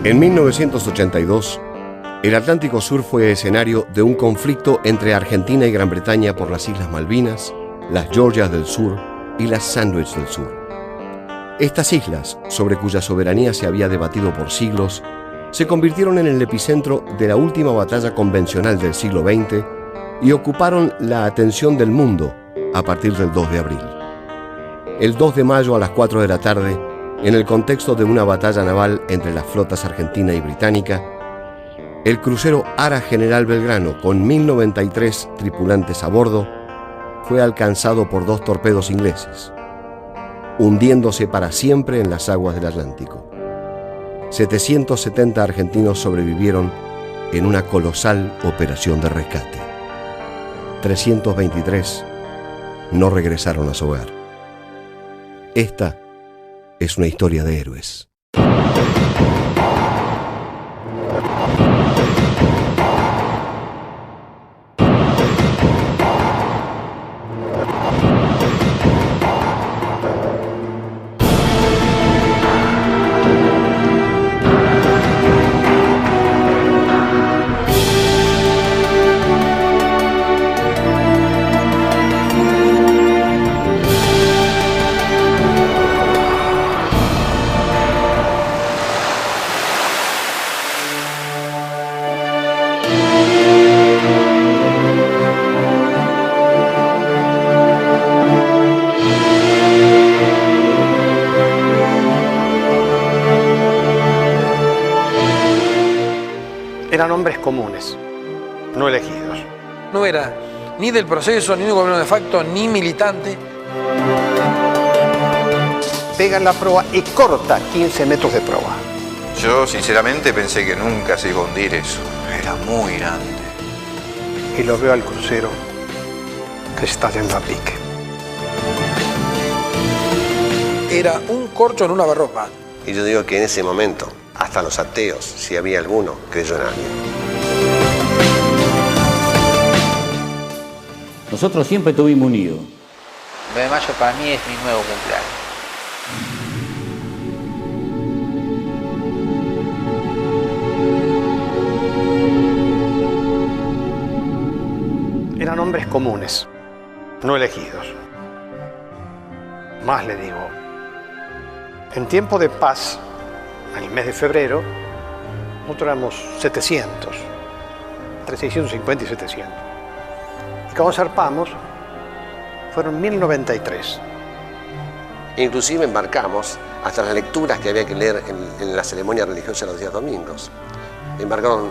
En 1982, el Atlántico Sur fue escenario de un conflicto entre Argentina y Gran Bretaña por las Islas Malvinas, las Georgias del Sur y las Sandwich del Sur. Estas islas, sobre cuya soberanía se había debatido por siglos, se convirtieron en el epicentro de la última batalla convencional del siglo XX y ocuparon la atención del mundo a partir del 2 de abril. El 2 de mayo a las 4 de la tarde, en el contexto de una batalla naval entre las flotas argentina y británica, el crucero Ara General Belgrano, con 1093 tripulantes a bordo, fue alcanzado por 2 torpedos ingleses, hundiéndose para siempre en las aguas del Atlántico. 770 argentinos sobrevivieron en una colosal operación de rescate. 323 no regresaron a su hogar. Esta es una historia de héroes. Eran hombres comunes, no elegidos. No era ni del proceso, ni de un gobierno de facto, ni militante. Pega la proa y corta 15 metros de proa. Yo sinceramente pensé que nunca se iba a hundir eso. Era muy grande. Y lo veo al crucero que está yendo a pique. Era un corcho en una lavarropa. Y yo digo que en ese momento, hasta los ateos, si había alguno, creyó en alguien. Nosotros siempre tuvimos unido. 9 de mayo para mí es mi nuevo cumpleaños. Eran hombres comunes, no elegidos. Más le digo, en tiempo de paz, en el mes de febrero, nosotros éramos 700, entre 650 y 700. Y cuando zarpamos, fueron 1093. Inclusive embarcamos hasta las lecturas que había que leer en la ceremonia religiosa los días domingos. Embarcaron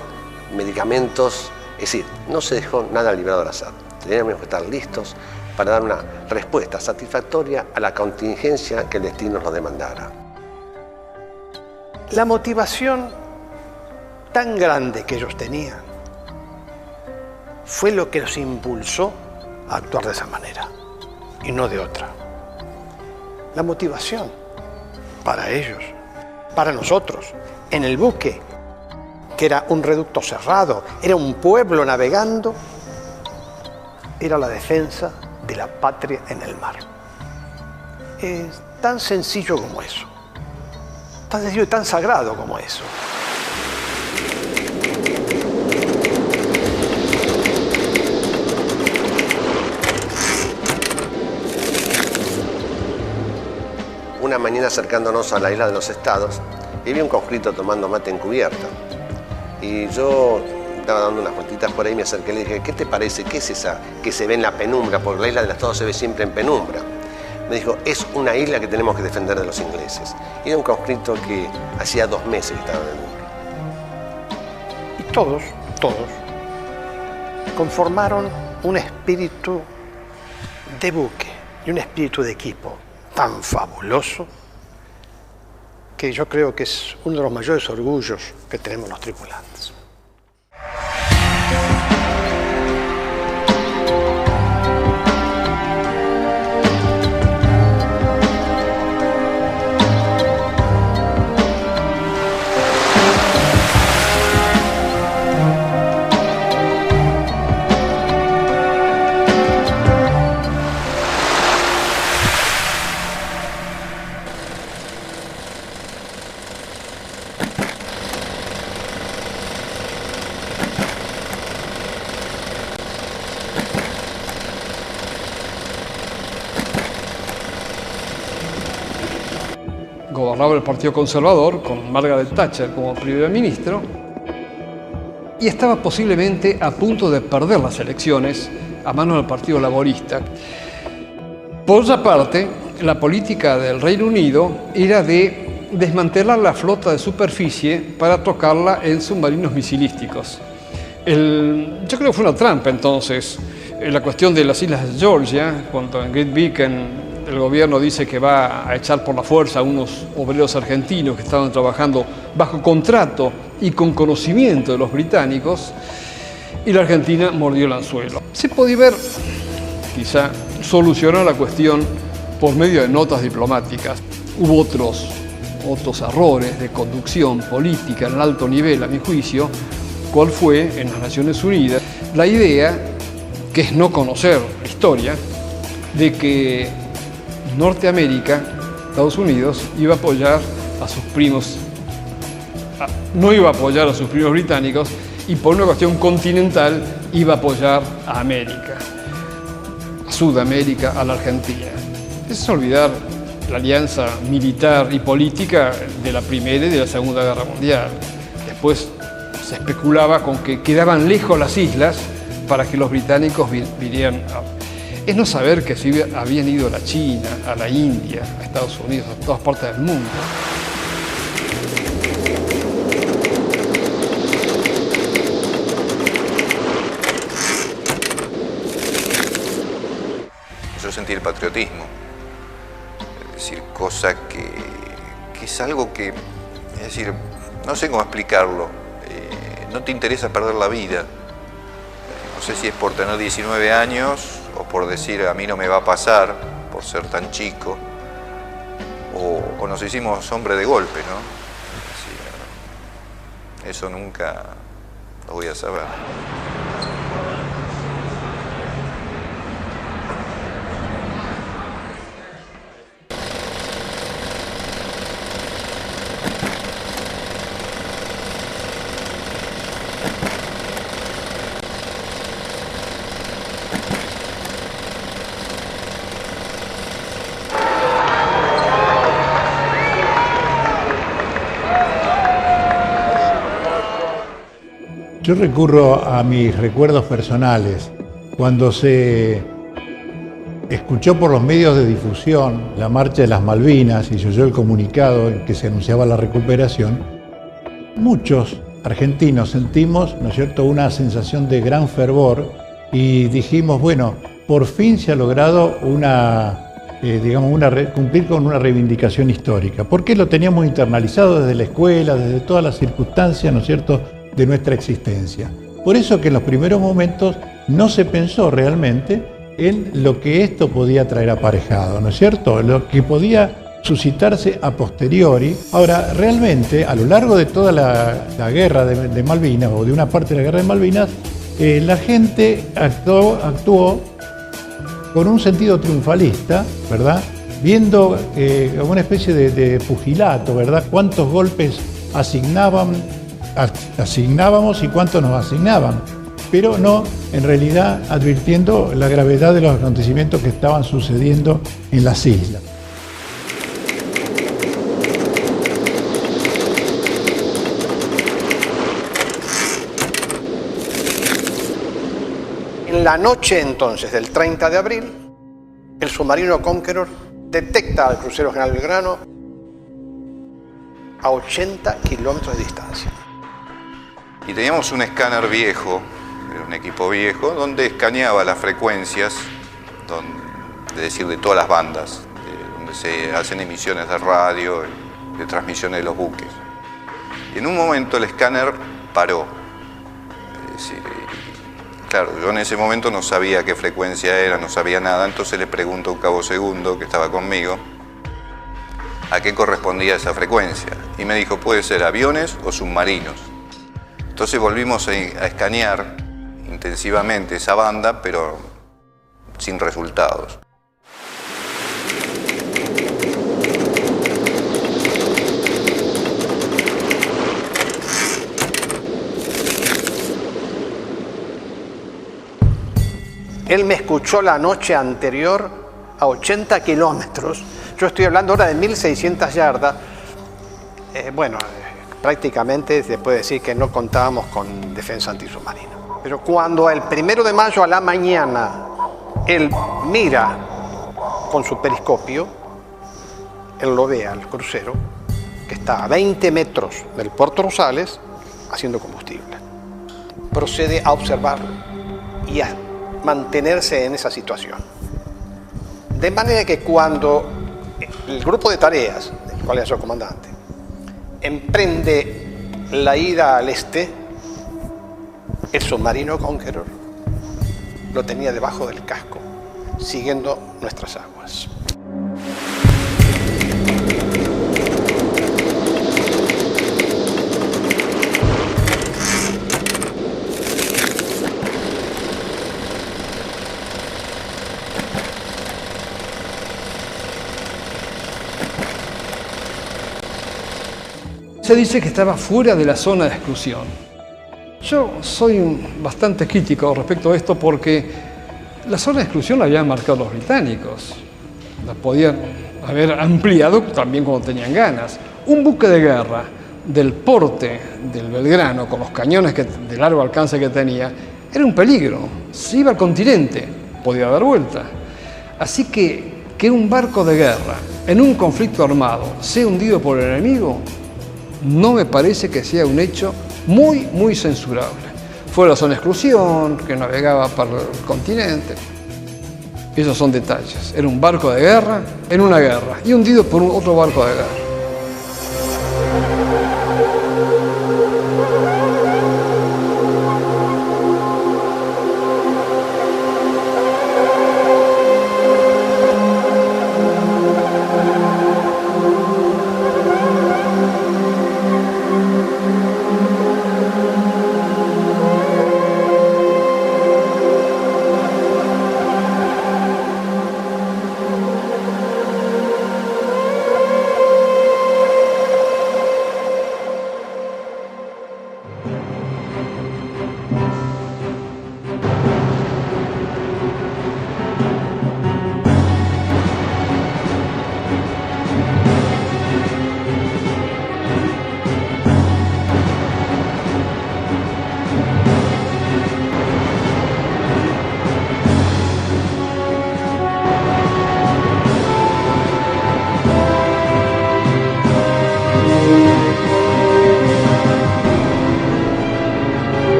medicamentos, es decir, no se dejó nada librado al azar. Teníamos que estar listos para dar una respuesta satisfactoria a la contingencia que el destino nos demandara. La motivación tan grande que ellos tenían fue lo que los impulsó a actuar de esa manera y no de otra. La motivación para ellos, para nosotros, en el buque, que era un reducto cerrado, era un pueblo navegando, era la defensa de la patria en el mar. Es tan sencillo como eso. Tan sencillo y tan sagrado como eso. Una mañana acercándonos a la isla de los Estados, y vi un conscripto tomando mate en cubierta. Y yo estaba dando unas vueltitas por ahí y me acerqué y le dije, ¿qué te parece? ¿Qué es esa que se ve en la penumbra? Porque la isla de los Estados se ve siempre en penumbra. Me dijo, es una isla que tenemos que defender de los ingleses. Y era un conscripto que hacía 2 meses que estaba en el buque. Y todos conformaron un espíritu de buque y un espíritu de equipo tan fabuloso que yo creo que es uno de los mayores orgullos que tenemos los tripulantes. gobernaba el Partido Conservador con Margaret Thatcher como primer ministro y estaba posiblemente a punto de perder las elecciones a manos del Partido Laborista. Por otra parte, la política del Reino Unido era de desmantelar la flota de superficie para trocarla en submarinos misilísticos. Yo creo que fue una trampa entonces la cuestión de las islas de Georgia, cuando en Great Beacon el gobierno dice que va a echar por la fuerza a unos obreros argentinos que estaban trabajando bajo contrato y con conocimiento de los británicos, y la Argentina mordió el anzuelo. Se podía ver, quizá, solucionar la cuestión por medio de notas diplomáticas. Hubo otros errores de conducción política en alto nivel, a mi juicio. ¿Cuál fue, en las Naciones Unidas, la idea, que es no conocer la historia, de que Norteamérica, Estados Unidos, iba a apoyar a sus primos, no iba a apoyar a sus primos británicos, y por una cuestión continental iba a apoyar a América, a Sudamérica, a la Argentina? Es olvidar la alianza militar y política de la Primera y de la Segunda Guerra Mundial. Después se especulaba con que quedaban lejos las islas para que los británicos vinieran Es no saber que sí habían ido a la China, a la India, a Estados Unidos, a todas partes del mundo. Yo sentí el patriotismo, es decir, cosa que es algo que, es decir, no sé cómo explicarlo, no te interesa perder la vida. No sé si es por tener 19 años o por decir a mí no me va a pasar por ser tan chico, o nos hicimos hombre de golpe, ¿no? Es decir, eso nunca lo voy a saber. Yo recurro a mis recuerdos personales. Cuando se escuchó por los medios de difusión la marcha de las Malvinas y se oyó el comunicado en que se anunciaba la recuperación, muchos argentinos sentimos, ¿no es cierto?, una sensación de gran fervor y dijimos, bueno, por fin se ha logrado cumplir con una reivindicación histórica. Porque lo teníamos internalizado desde la escuela, desde todas las circunstancias, ¿no es cierto?, de nuestra existencia. Por eso que en los primeros momentos no se pensó realmente en lo que esto podía traer aparejado, ¿no es cierto?, lo que podía suscitarse a posteriori. Ahora, realmente, a lo largo de toda la guerra de Malvinas, o de una parte de la guerra de Malvinas, la gente actuó con un sentido triunfalista, ¿verdad?, viendo como una especie de pugilato, ¿verdad?, cuántos golpes asignábamos y cuánto nos asignaban, pero no, en realidad, advirtiendo la gravedad de los acontecimientos que estaban sucediendo en las islas. En la noche entonces del 30 de abril, el submarino Conqueror detecta al crucero General Belgrano a 80 kilómetros de distancia. Y teníamos un escáner viejo, era un equipo viejo, donde escaneaba las frecuencias, es decir, de todas las bandas, donde se hacen emisiones de radio, de transmisiones de los buques. Y en un momento el escáner paró. Es decir, claro, yo en ese momento no sabía qué frecuencia era, no sabía nada, entonces le pregunto a un cabo segundo que estaba conmigo a qué correspondía esa frecuencia. Y me dijo, puede ser aviones o submarinos. Entonces volvimos a escanear intensivamente esa banda, pero sin resultados. Él me escuchó la noche anterior a 80 kilómetros Yo estoy hablando ahora de 1.600 yardas. Prácticamente se puede decir que no contábamos con defensa antisubmarina. Pero cuando el 1 de mayo a la mañana él mira con su periscopio, él lo ve al crucero que está a 20 metros del Puerto Rosales haciendo combustible. Procede a observarlo y a mantenerse en esa situación. De manera que cuando el grupo de tareas, del cual era su comandante, emprende la ida al este, el submarino Conqueror lo tenía debajo del casco, siguiendo nuestras aguas. Se dice que estaba fuera de la zona de exclusión. Yo soy bastante crítico respecto a esto porque la zona de exclusión la habían marcado los británicos. La podían haber ampliado también cuando tenían ganas. Un buque de guerra del porte del Belgrano, con los cañones de largo alcance que tenía, era un peligro. Si iba al continente, podía dar vuelta. Así que un barco de guerra en un conflicto armado sea hundido por el enemigo, no me parece que sea un hecho muy censurable. Fue la zona de exclusión, que navegaba para el continente. Esos son detalles. Era un barco de guerra en una guerra y hundido por otro barco de guerra.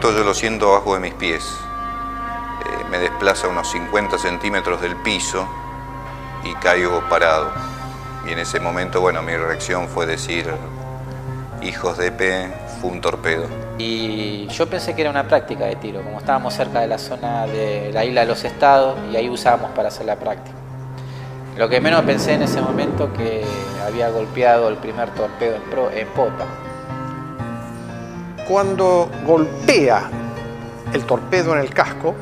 Yo lo siento abajo de mis pies, me desplaza unos 50 centímetros del piso y caigo parado. Y en ese momento, bueno, mi reacción fue decir, hijos de P, fue un torpedo. Y yo pensé que era una práctica de tiro, como estábamos cerca de la zona de la isla de los Estados y ahí usábamos para hacer la práctica. Lo que menos pensé en ese momento que había golpeado el primer torpedo en popa. Cuando golpea el torpedo en el casco,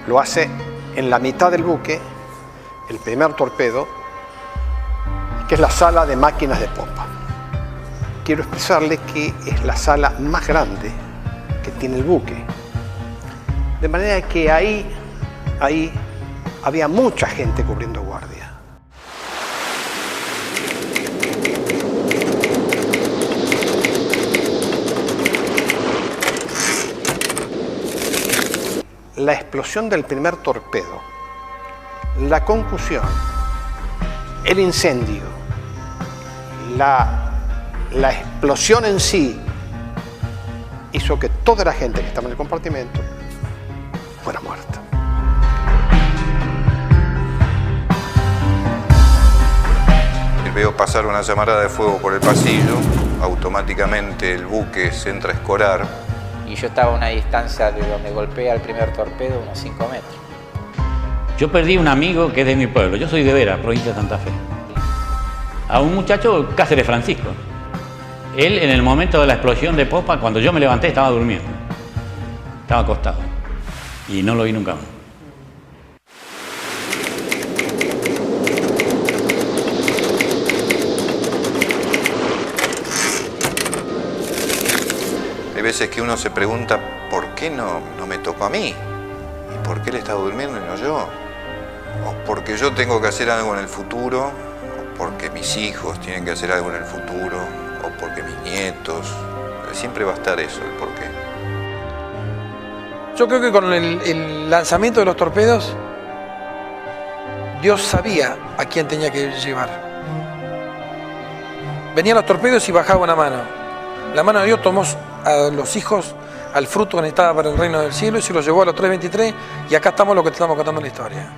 lo hace en la mitad del buque, el primer torpedo, que es la sala de máquinas de popa. Quiero expresarle que es la sala más grande que tiene el buque. De manera que ahí había mucha gente cubriendo guardia. La explosión del primer torpedo, la concusión, el incendio, la explosión en sí hizo que toda la gente que estaba en el compartimento fuera muerta. Veo pasar una llamarada de fuego por el pasillo, automáticamente el buque se entra a escorar. Y yo estaba a una distancia de donde golpea el primer torpedo, unos 5 metros. Yo perdí un amigo que es de mi pueblo. Yo soy de Vera, provincia de Santa Fe. A un muchacho, Cáceres Francisco. Él, en el momento de la explosión de popa, cuando yo me levanté, estaba durmiendo. Estaba acostado. Y no lo vi nunca más. veces que uno se pregunta ¿por qué no me tocó a mí? ¿Y por qué él estaba durmiendo y no yo? O porque yo tengo que hacer algo en el futuro, o porque mis hijos tienen que hacer algo en el futuro, o porque mis nietos. Siempre va a estar eso, el por qué. Yo creo que con el lanzamiento de los torpedos, Dios sabía a quién tenía que llevar. Venían los torpedos y bajaba una mano. La mano de Dios tomó a los hijos, al fruto que necesitaba para el reino del cielo, y se los llevó a los 3:23, y acá estamos lo que te estamos contando en la historia.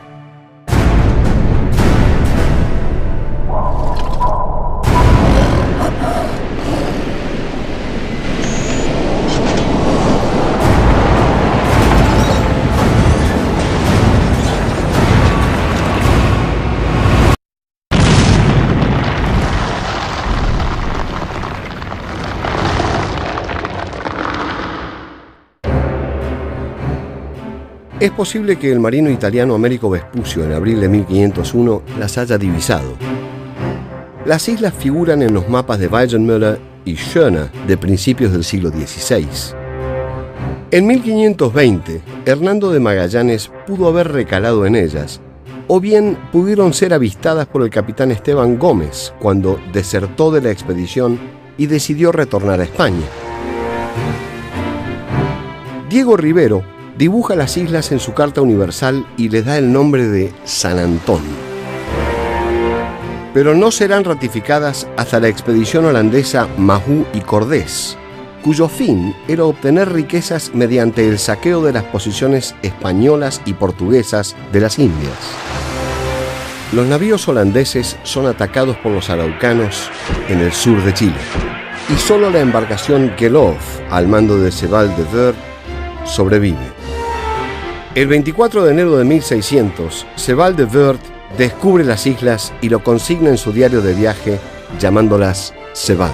Es posible que el marino italiano Americo Vespucio en abril de 1501 las haya divisado. Las islas figuran en los mapas de Weidenmüller y Schöner de principios del siglo XVI. En 1520, Hernando de Magallanes pudo haber recalado en ellas, o bien pudieron ser avistadas por el capitán Esteban Gómez cuando desertó de la expedición y decidió retornar a España. Diego Rivero dibuja las islas en su carta universal y les da el nombre de San Antón. Pero no serán ratificadas hasta la expedición holandesa Mahú y Cordés, cuyo fin era obtener riquezas mediante el saqueo de las posiciones españolas y portuguesas de las Indias. Los navíos holandeses son atacados por los araucanos en el sur de Chile, y solo la embarcación Geloof, al mando de Sebald de Weert, sobrevive. El 24 de enero de 1600, Sebald de Weert descubre las islas y lo consigna en su diario de viaje, llamándolas Sebald.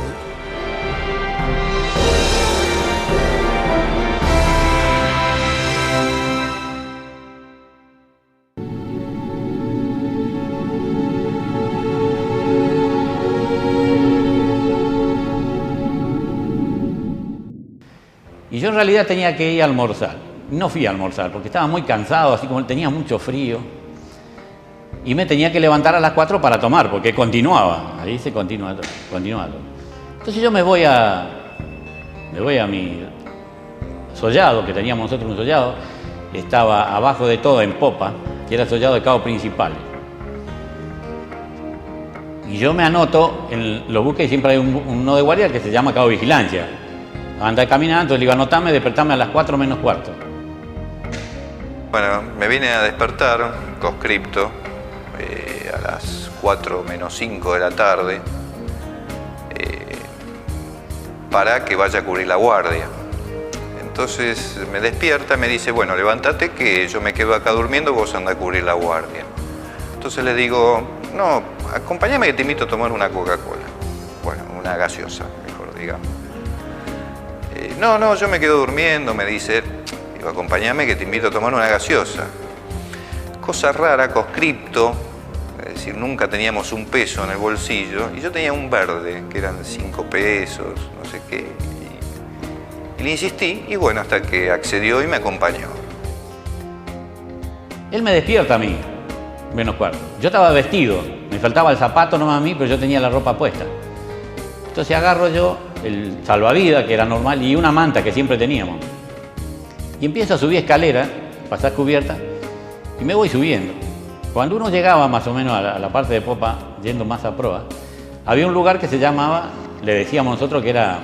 Y yo en realidad tenía que ir a almorzar. No fui a almorzar porque estaba muy cansado, así como tenía mucho frío. Y me tenía que levantar a las 4 para tomar, porque continuaba. Ahí se continúa. Entonces yo me voy a mi sollado, que teníamos nosotros un sollado. Estaba abajo de todo, en popa, que era el sollado de cabo principal. Y yo me anoto, en los buques siempre hay uno de guardia que se llama cabo vigilancia. Anda caminando, entonces le digo, anotame, despertame a las 4 menos cuarto. Bueno, me vine a despertar, conscripto, a las 4 menos 5 de la tarde, para que vaya a cubrir la guardia. Entonces me despierta y me dice, bueno, levántate que yo me quedo acá durmiendo, vos andá a cubrir la guardia. Entonces le digo, no, acompáñame que te invito a tomar una Coca-Cola. Bueno, una gaseosa, mejor digamos. No, yo me quedo durmiendo, me dice, digo, acompáñame que te invito a tomar una gaseosa. Cosa rara, conscripto, es decir, nunca teníamos un peso en el bolsillo, y yo tenía un verde, que eran 5 pesos, no sé qué, y le insistí, y bueno, hasta que accedió y me acompañó. Él me despierta a mí, menos cuarto. Yo estaba vestido, me faltaba el zapato nomás a mí, pero yo tenía la ropa puesta. Entonces agarro yo el salvavidas, que era normal, y una manta que siempre teníamos. Y empiezo a subir escalera, pasar cubierta, y me voy subiendo. Cuando uno llegaba más o menos a la parte de popa, yendo más a proa, había un lugar que se llamaba, le decíamos nosotros que era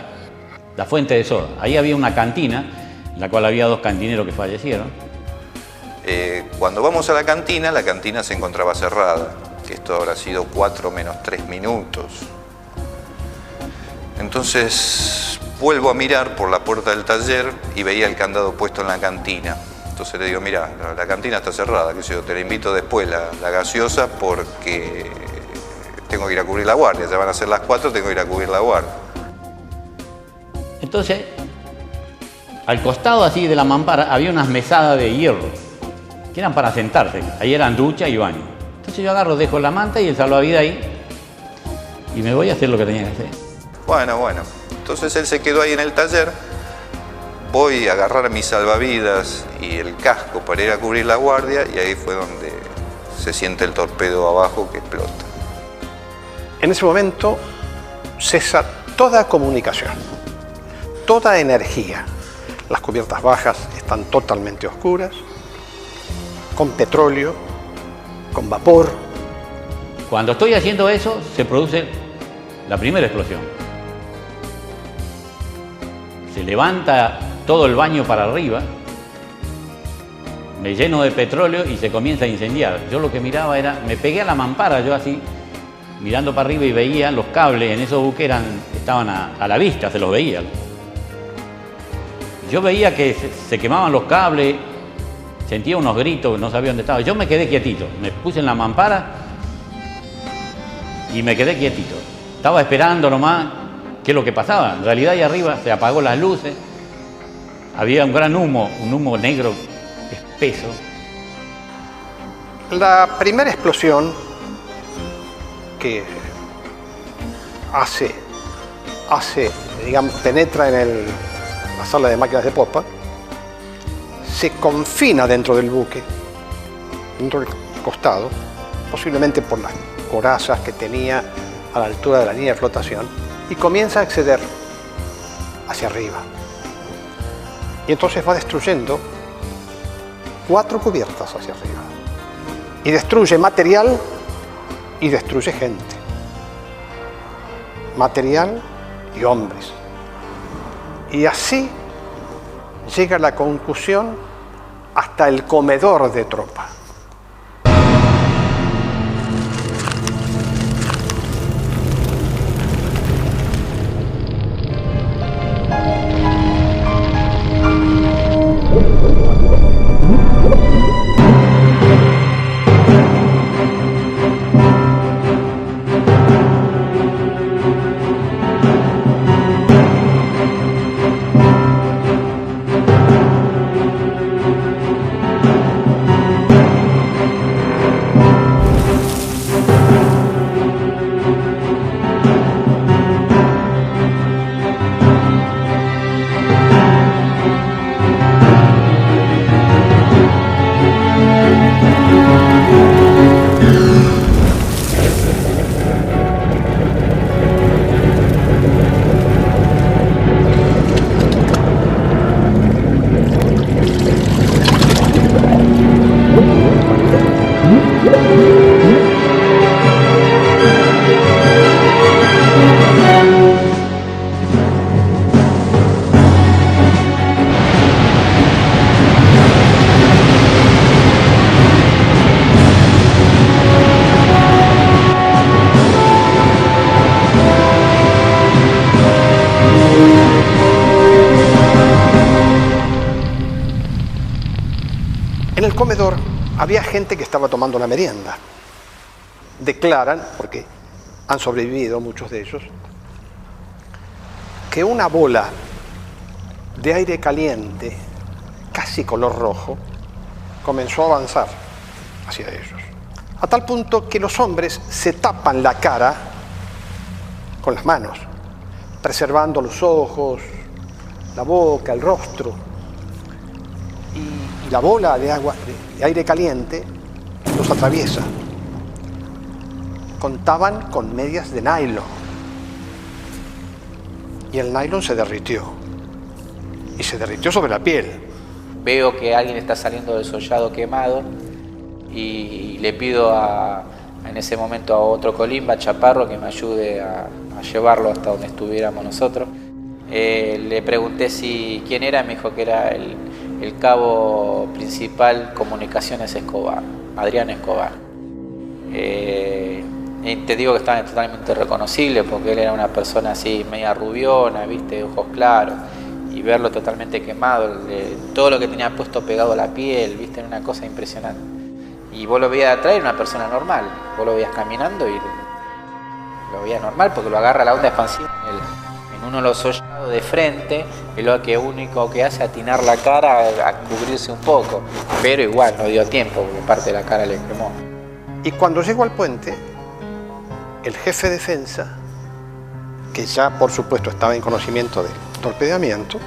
la Fuente de Soda. Ahí había una cantina, en la cual había 2 cantineros que fallecieron. Cuando vamos a la cantina se encontraba cerrada, que esto habrá sido 4 menos 3 minutos. Entonces vuelvo a mirar por la puerta del taller y veía el candado puesto en la cantina. Entonces le digo, mira, la cantina está cerrada, qué sé yo, te la invito después, la gaseosa, porque tengo que ir a cubrir la guardia. Ya van a ser las 4, tengo que ir a cubrir la guardia. Entonces, al costado así de la mampara había unas mesadas de hierro, que eran para sentarse. Ahí eran ducha y baño. Entonces yo agarro, dejo la manta y el salvavidas ahí, y me voy a hacer lo que tenía que hacer. Bueno. Entonces él se quedó ahí en el taller voy a agarrar mis salvavidas y el casco para ir a cubrir la guardia, y ahí fue donde se siente el torpedo abajo que explota. En ese momento cesa toda comunicación, toda energía. Las cubiertas bajas están totalmente oscuras, con petróleo, con vapor. Cuando estoy haciendo eso, se produce la primera explosión. Se levanta todo el baño para arriba, me lleno de petróleo y se comienza a incendiar. Yo lo que miraba era, me pegué a la mampara, yo así, mirando para arriba, y veía los cables en esos buques estaban a la vista, se los veía. Yo veía que se quemaban los cables, sentía unos gritos, no sabía dónde estaba. Yo me quedé quietito, me puse en la mampara y me quedé quietito. Estaba esperando nomás qué es lo que pasaba. En realidad ahí arriba se apagó las luces, había un gran humo, un humo negro espeso. La primera explosión que digamos, penetra en la sala de máquinas de popa, se confina dentro del buque, dentro del costado, posiblemente por las corazas que tenía a la altura de la línea de flotación, y comienza a acceder hacia arriba. Y entonces va destruyendo 4 cubiertas hacia arriba. Y destruye material y destruye gente. Material y hombres. Y así llega la concusión hasta el comedor de tropa. En el comedor había gente que estaba tomando la merienda. Declaran, porque han sobrevivido muchos de ellos, que una bola de aire caliente, casi color rojo, comenzó a avanzar hacia ellos. A tal punto que los hombres se tapan la cara con las manos, preservando los ojos, la boca, el rostro. Y la bola de agua, de aire caliente, los atraviesa. Contaban con medias de nylon. Y el nylon se derritió. Y se derritió sobre la piel. Veo que alguien está saliendo desollado, quemado, y le pido en ese momento a otro colimba, Chaparro, que me ayude a llevarlo hasta donde estuviéramos nosotros. Le pregunté quién era, me dijo que era el cabo principal Comunicaciones Escobar, Adrián Escobar. Y te digo que estaba totalmente reconocible porque él era una persona así media rubiona, viste, ojos claros, y verlo totalmente quemado, todo lo que tenía puesto pegado a la piel, viste, era una cosa impresionante. Y vos lo veías atrás, era una persona normal, vos lo veías caminando y lo veías normal porque lo agarra la onda expansiva en uno de los hollados de frente, y lo que único que hace es atinar la cara a cubrirse un poco, pero igual no dio tiempo porque parte de la cara le quemó. Y cuando llegó al puente, el jefe de defensa, que ya por supuesto estaba en conocimiento del torpedeamiento,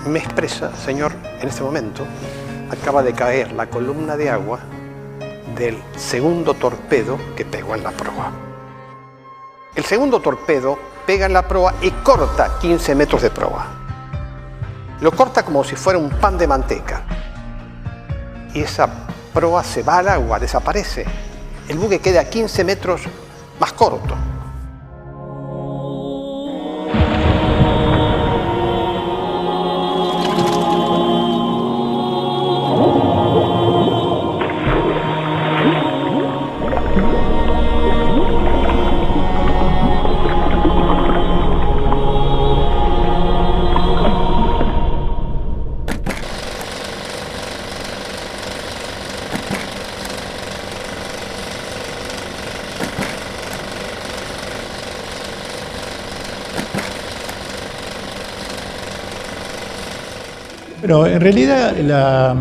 me expresa, señor, en este momento acaba de caer la columna de agua del segundo torpedo que pegó en la proa. El segundo torpedo pega en la proa y corta 15 metros de proa. Lo corta como si fuera un pan de manteca. Y esa proa se va al agua, desaparece. El buque queda 15 metros más corto. Pero en realidad la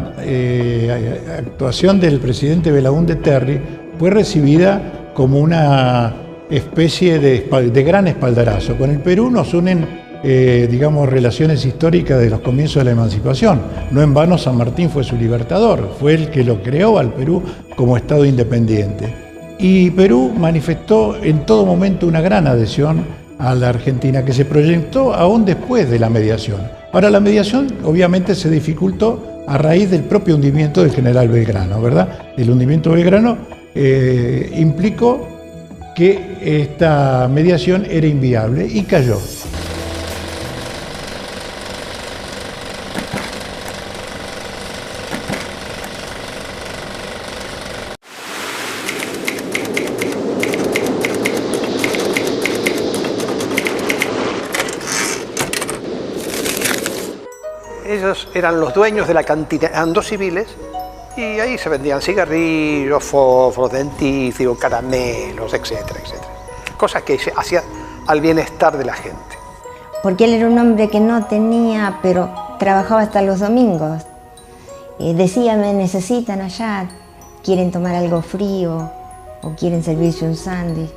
actuación del presidente Belaúnde Terry fue recibida como una especie de gran espaldarazo. Con el Perú nos unen, digamos, relaciones históricas de los comienzos de la emancipación. No en vano San Martín fue su libertador, fue el que lo creó al Perú como Estado independiente. Y Perú manifestó en todo momento una gran adhesión a la Argentina, que se proyectó aún después de la mediación. Ahora, la mediación obviamente se dificultó a raíz del propio hundimiento del general Belgrano, ¿verdad? El hundimiento de Belgrano implicó que esta mediación era inviable y cayó. Ellos eran los dueños de la cantina, eran dos civiles, y ahí se vendían cigarrillos, fósforos, dentífricos, caramelos, etcétera, etcétera. Cosas que se hacían al bienestar de la gente. Porque él era un hombre que no tenía, pero trabajaba hasta los domingos. Decía, me necesitan allá, quieren tomar algo frío o quieren servirse un sándwich.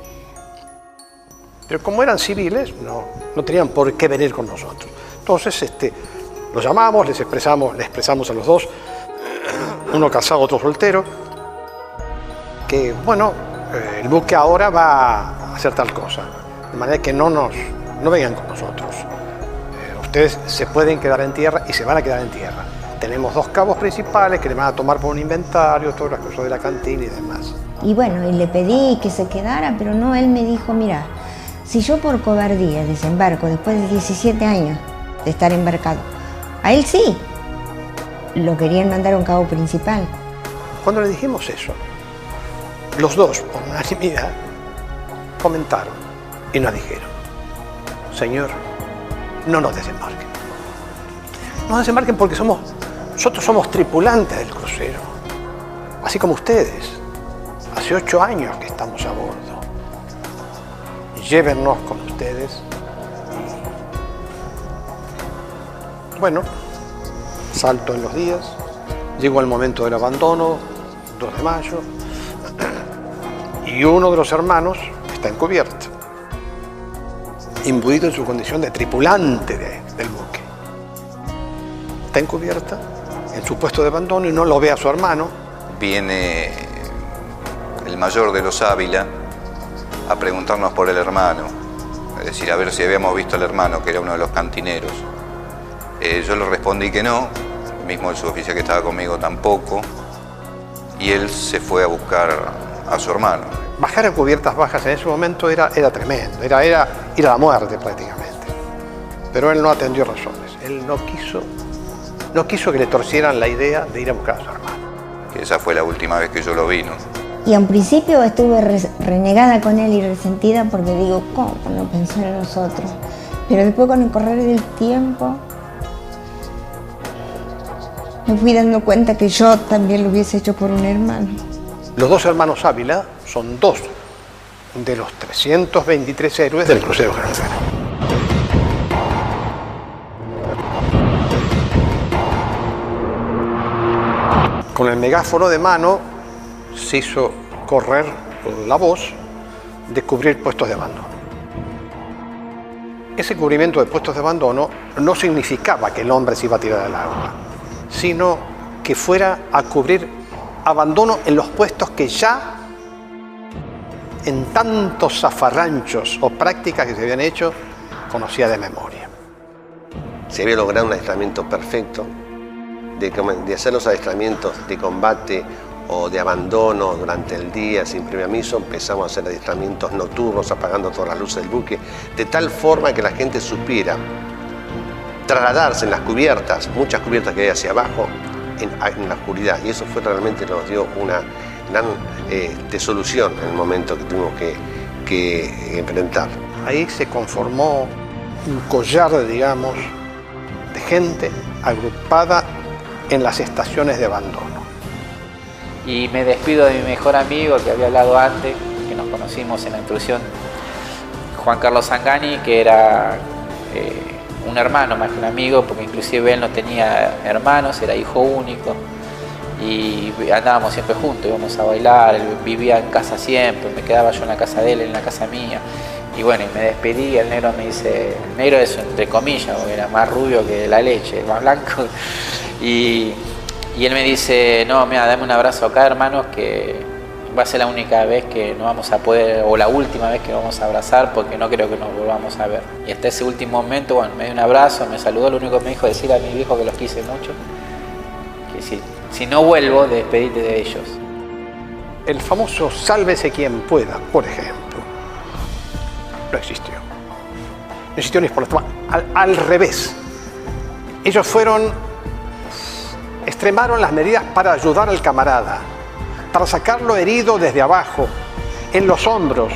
Pero como eran civiles, no tenían por qué venir con nosotros. Entonces, los llamamos, les expresamos a los dos, uno casado, otro soltero, que bueno, el buque ahora va a hacer tal cosa, de manera que no vengan con nosotros. Ustedes se pueden quedar en tierra y se van a quedar en tierra. Tenemos dos cabos principales que le van a tomar por un inventario, todas las cosas de la cantina y demás. Y bueno, y le pedí que se quedara, pero no, él me dijo, mira, si yo por cobardía desembarco después de 17 años de estar embarcado, a él sí, lo querían mandar a un cabo principal. Cuando le dijimos eso, los dos, por unanimidad, comentaron y nos dijeron, señor, no nos desembarquen. No nos desembarquen porque nosotros somos tripulantes del crucero, así como ustedes. Hace 8 años que estamos a bordo. Llévennos con ustedes. Bueno, salto en los días, llegó el momento del abandono, 2 de mayo, y uno de los hermanos está encubierto, imbuido en su condición de tripulante del buque. Está encubierta en su puesto de abandono y no lo ve a su hermano. Viene el mayor de los Ávila a preguntarnos por el hermano, es decir, a ver si habíamos visto al hermano, que era uno de los cantineros. Yo le respondí que no, mismo el suboficial que estaba conmigo tampoco, y él se fue a buscar a su hermano. Bajar a cubiertas bajas en ese momento era tremendo, era ir a la muerte prácticamente. Pero él no atendió razones, él no quiso que le torcieran la idea de ir a buscar a su hermano. Que esa fue la última vez que yo lo vi, ¿no? Y en principio estuve renegada con él y resentida porque digo, ¿cómo no pensó en nosotros? Pero después con el correr del tiempo me fui dando cuenta que yo también lo hubiese hecho por un hermano. Los 2 hermanos Ávila son 2 de los 323 héroes del crucero General Belgrano. Con el megáfono de mano se hizo correr la voz de cubrir puestos de abandono. Ese cubrimiento de puestos de abandono no significaba que el hombre se iba a tirar al agua, sino que fuera a cubrir abandono en los puestos que ya en tantos zafarranchos o prácticas que se habían hecho conocía de memoria. Se había logrado un adiestramiento perfecto de hacer los adiestramientos de combate o de abandono durante el día sin previo aviso. Empezamos a hacer adiestramientos nocturnos apagando todas las luces del buque, de tal forma que la gente supiera trasladarse en las cubiertas, muchas cubiertas que hay hacia abajo, en la oscuridad, y eso fue realmente nos dio una gran solución en el momento que tuvimos que enfrentar. Ahí se conformó un collar, digamos, de gente agrupada en las estaciones de abandono. Y me despido de mi mejor amigo, que había hablado antes, que nos conocimos en la introducción, Juan Carlos Zangani, que era un hermano más que un amigo, porque inclusive él no tenía hermanos, era hijo único, y andábamos siempre juntos, íbamos a bailar, él vivía en casa siempre, me quedaba yo en la casa de él, en la casa mía, y bueno, y me despedí, y el negro me dice, el negro es entre comillas, porque era más rubio que la leche, más blanco, y él me dice, no, mira, dame un abrazo acá, hermanos, que va a ser la única vez que no vamos a poder, o la última vez que vamos a abrazar, porque no creo que nos volvamos a ver. Y hasta ese último momento, bueno, me dio un abrazo, me saludó, lo único que me dijo es decir a mi viejo que los quise mucho, que si no vuelvo, despedirte de ellos. El famoso sálvese quien pueda, por ejemplo, no existió. No existió ni por al revés. Ellos extremaron las medidas para ayudar al camarada, para sacarlo herido desde abajo, en los hombros,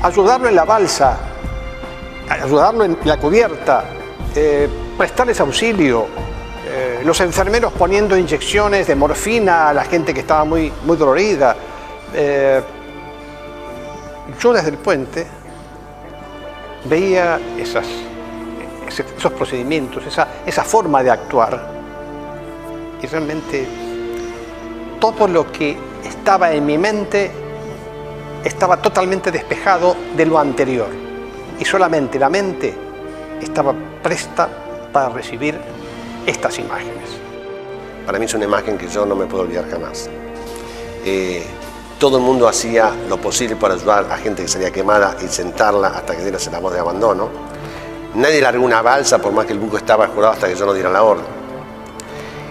ayudarlo en la balsa, ayudarlo en la cubierta, prestarles auxilio, los enfermeros poniendo inyecciones de morfina a la gente que estaba muy dolorida. Yo desde el puente veía esos procedimientos, esa forma de actuar, y realmente todo lo que estaba en mi mente estaba totalmente despejado de lo anterior, y solamente la mente estaba presta para recibir estas imágenes. Para mí es una imagen que yo no me puedo olvidar jamás. Todo el mundo hacía lo posible para ayudar a gente que salía quemada y sentarla hasta que diera la voz de abandono. Nadie largó una balsa por más que el buque estaba escurado hasta que yo no diera la orden.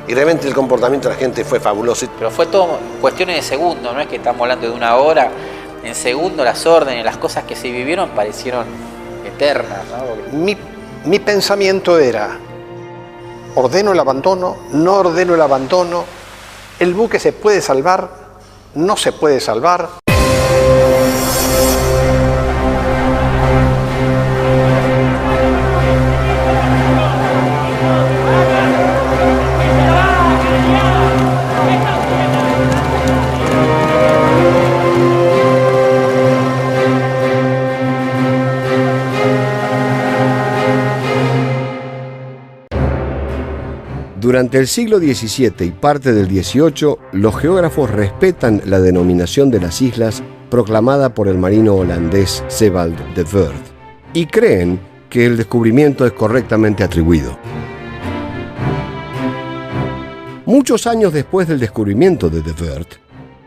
Y realmente el comportamiento de la gente fue fabuloso. Pero fue todo cuestiones de segundos, no es que estamos hablando de una hora. En segundo las órdenes, las cosas que se vivieron parecieron eternas, ¿no? Mi pensamiento era, ordeno el abandono, no ordeno el abandono, el buque se puede salvar, no se puede salvar. Durante el siglo XVII y parte del XVIII, los geógrafos respetan la denominación de las islas proclamada por el marino holandés Sebald de Weert y creen que el descubrimiento es correctamente atribuido. Muchos años después del descubrimiento de Weert,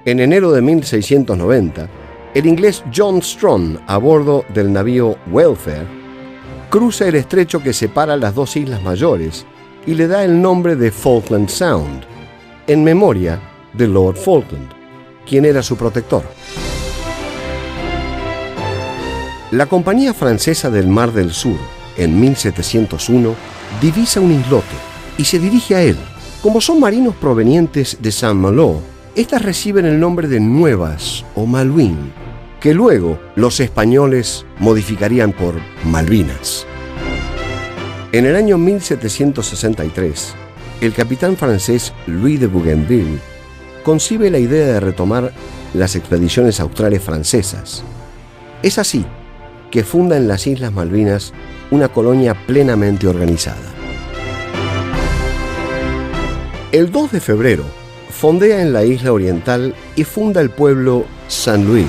en enero de 1690, el inglés John Strong, a bordo del navío Welfare, cruza el estrecho que separa las dos islas mayores y le da el nombre de Falkland Sound, en memoria de Lord Falkland, quien era su protector. La Compañía Francesa del Mar del Sur, en 1701, divisa un islote y se dirige a él. Como son marinos provenientes de Saint-Malo, estas reciben el nombre de Nuevas o Malouines, que luego los españoles modificarían por Malvinas. En el año 1763, el capitán francés Louis de Bougainville concibe la idea de retomar las expediciones australes francesas. Es así que funda en las Islas Malvinas una colonia plenamente organizada. El 2 de febrero, fondea en la isla oriental y funda el pueblo Saint-Louis.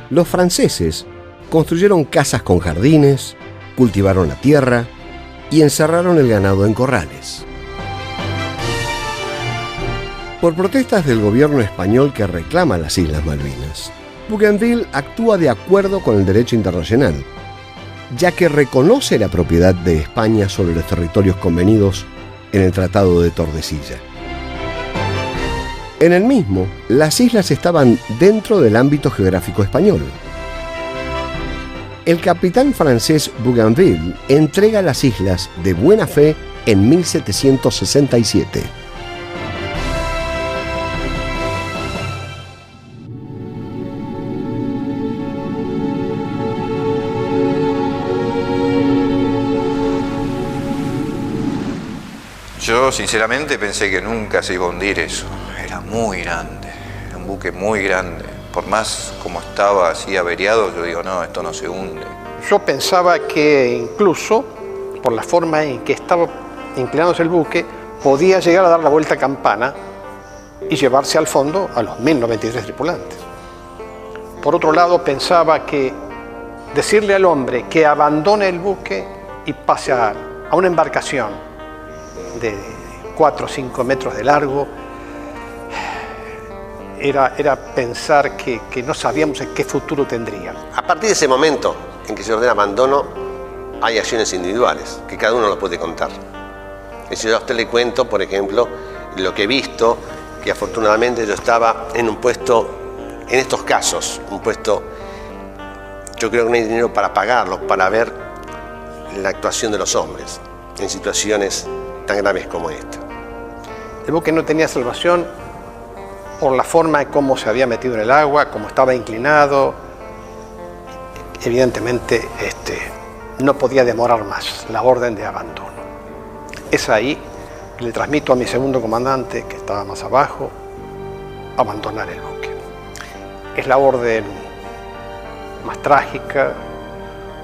Los franceses construyeron casas con jardines, cultivaron la tierra y encerraron el ganado en corrales. Por protestas del gobierno español que reclama las Islas Malvinas, Bougainville actúa de acuerdo con el derecho internacional, ya que reconoce la propiedad de España sobre los territorios convenidos en el Tratado de Tordesillas. En el mismo, las islas estaban dentro del ámbito geográfico español. El capitán francés Bougainville entrega las islas de buena fe en 1767. Yo sinceramente pensé que nunca se iba a hundir eso. Era muy grande, era un buque muy grande. Por más como estaba así averiado, yo digo, no, esto no se hunde. Yo pensaba que incluso, por la forma en que estaba inclinándose el buque, podía llegar a dar la vuelta a campana y llevarse al fondo a los 1093 tripulantes. Por otro lado, pensaba que decirle al hombre que abandone el buque y pase a una embarcación de 4 o 5 metros de largo, era pensar que no sabíamos en qué futuro tendría. A partir de ese momento en que se ordena abandono, hay acciones individuales, que cada uno lo puede contar. Y si yo a usted le cuento, por ejemplo, lo que he visto, que afortunadamente yo estaba en un puesto, en estos casos, un puesto, yo creo que no hay dinero para pagarlo, para ver la actuación de los hombres en situaciones tan graves como esta. El buque no tenía salvación por la forma en cómo se había metido en el agua, cómo estaba inclinado. Evidentemente no podía demorar más la orden de abandono. Es ahí que le transmito a mi segundo comandante, que estaba más abajo, abandonar el buque. Es la orden más trágica,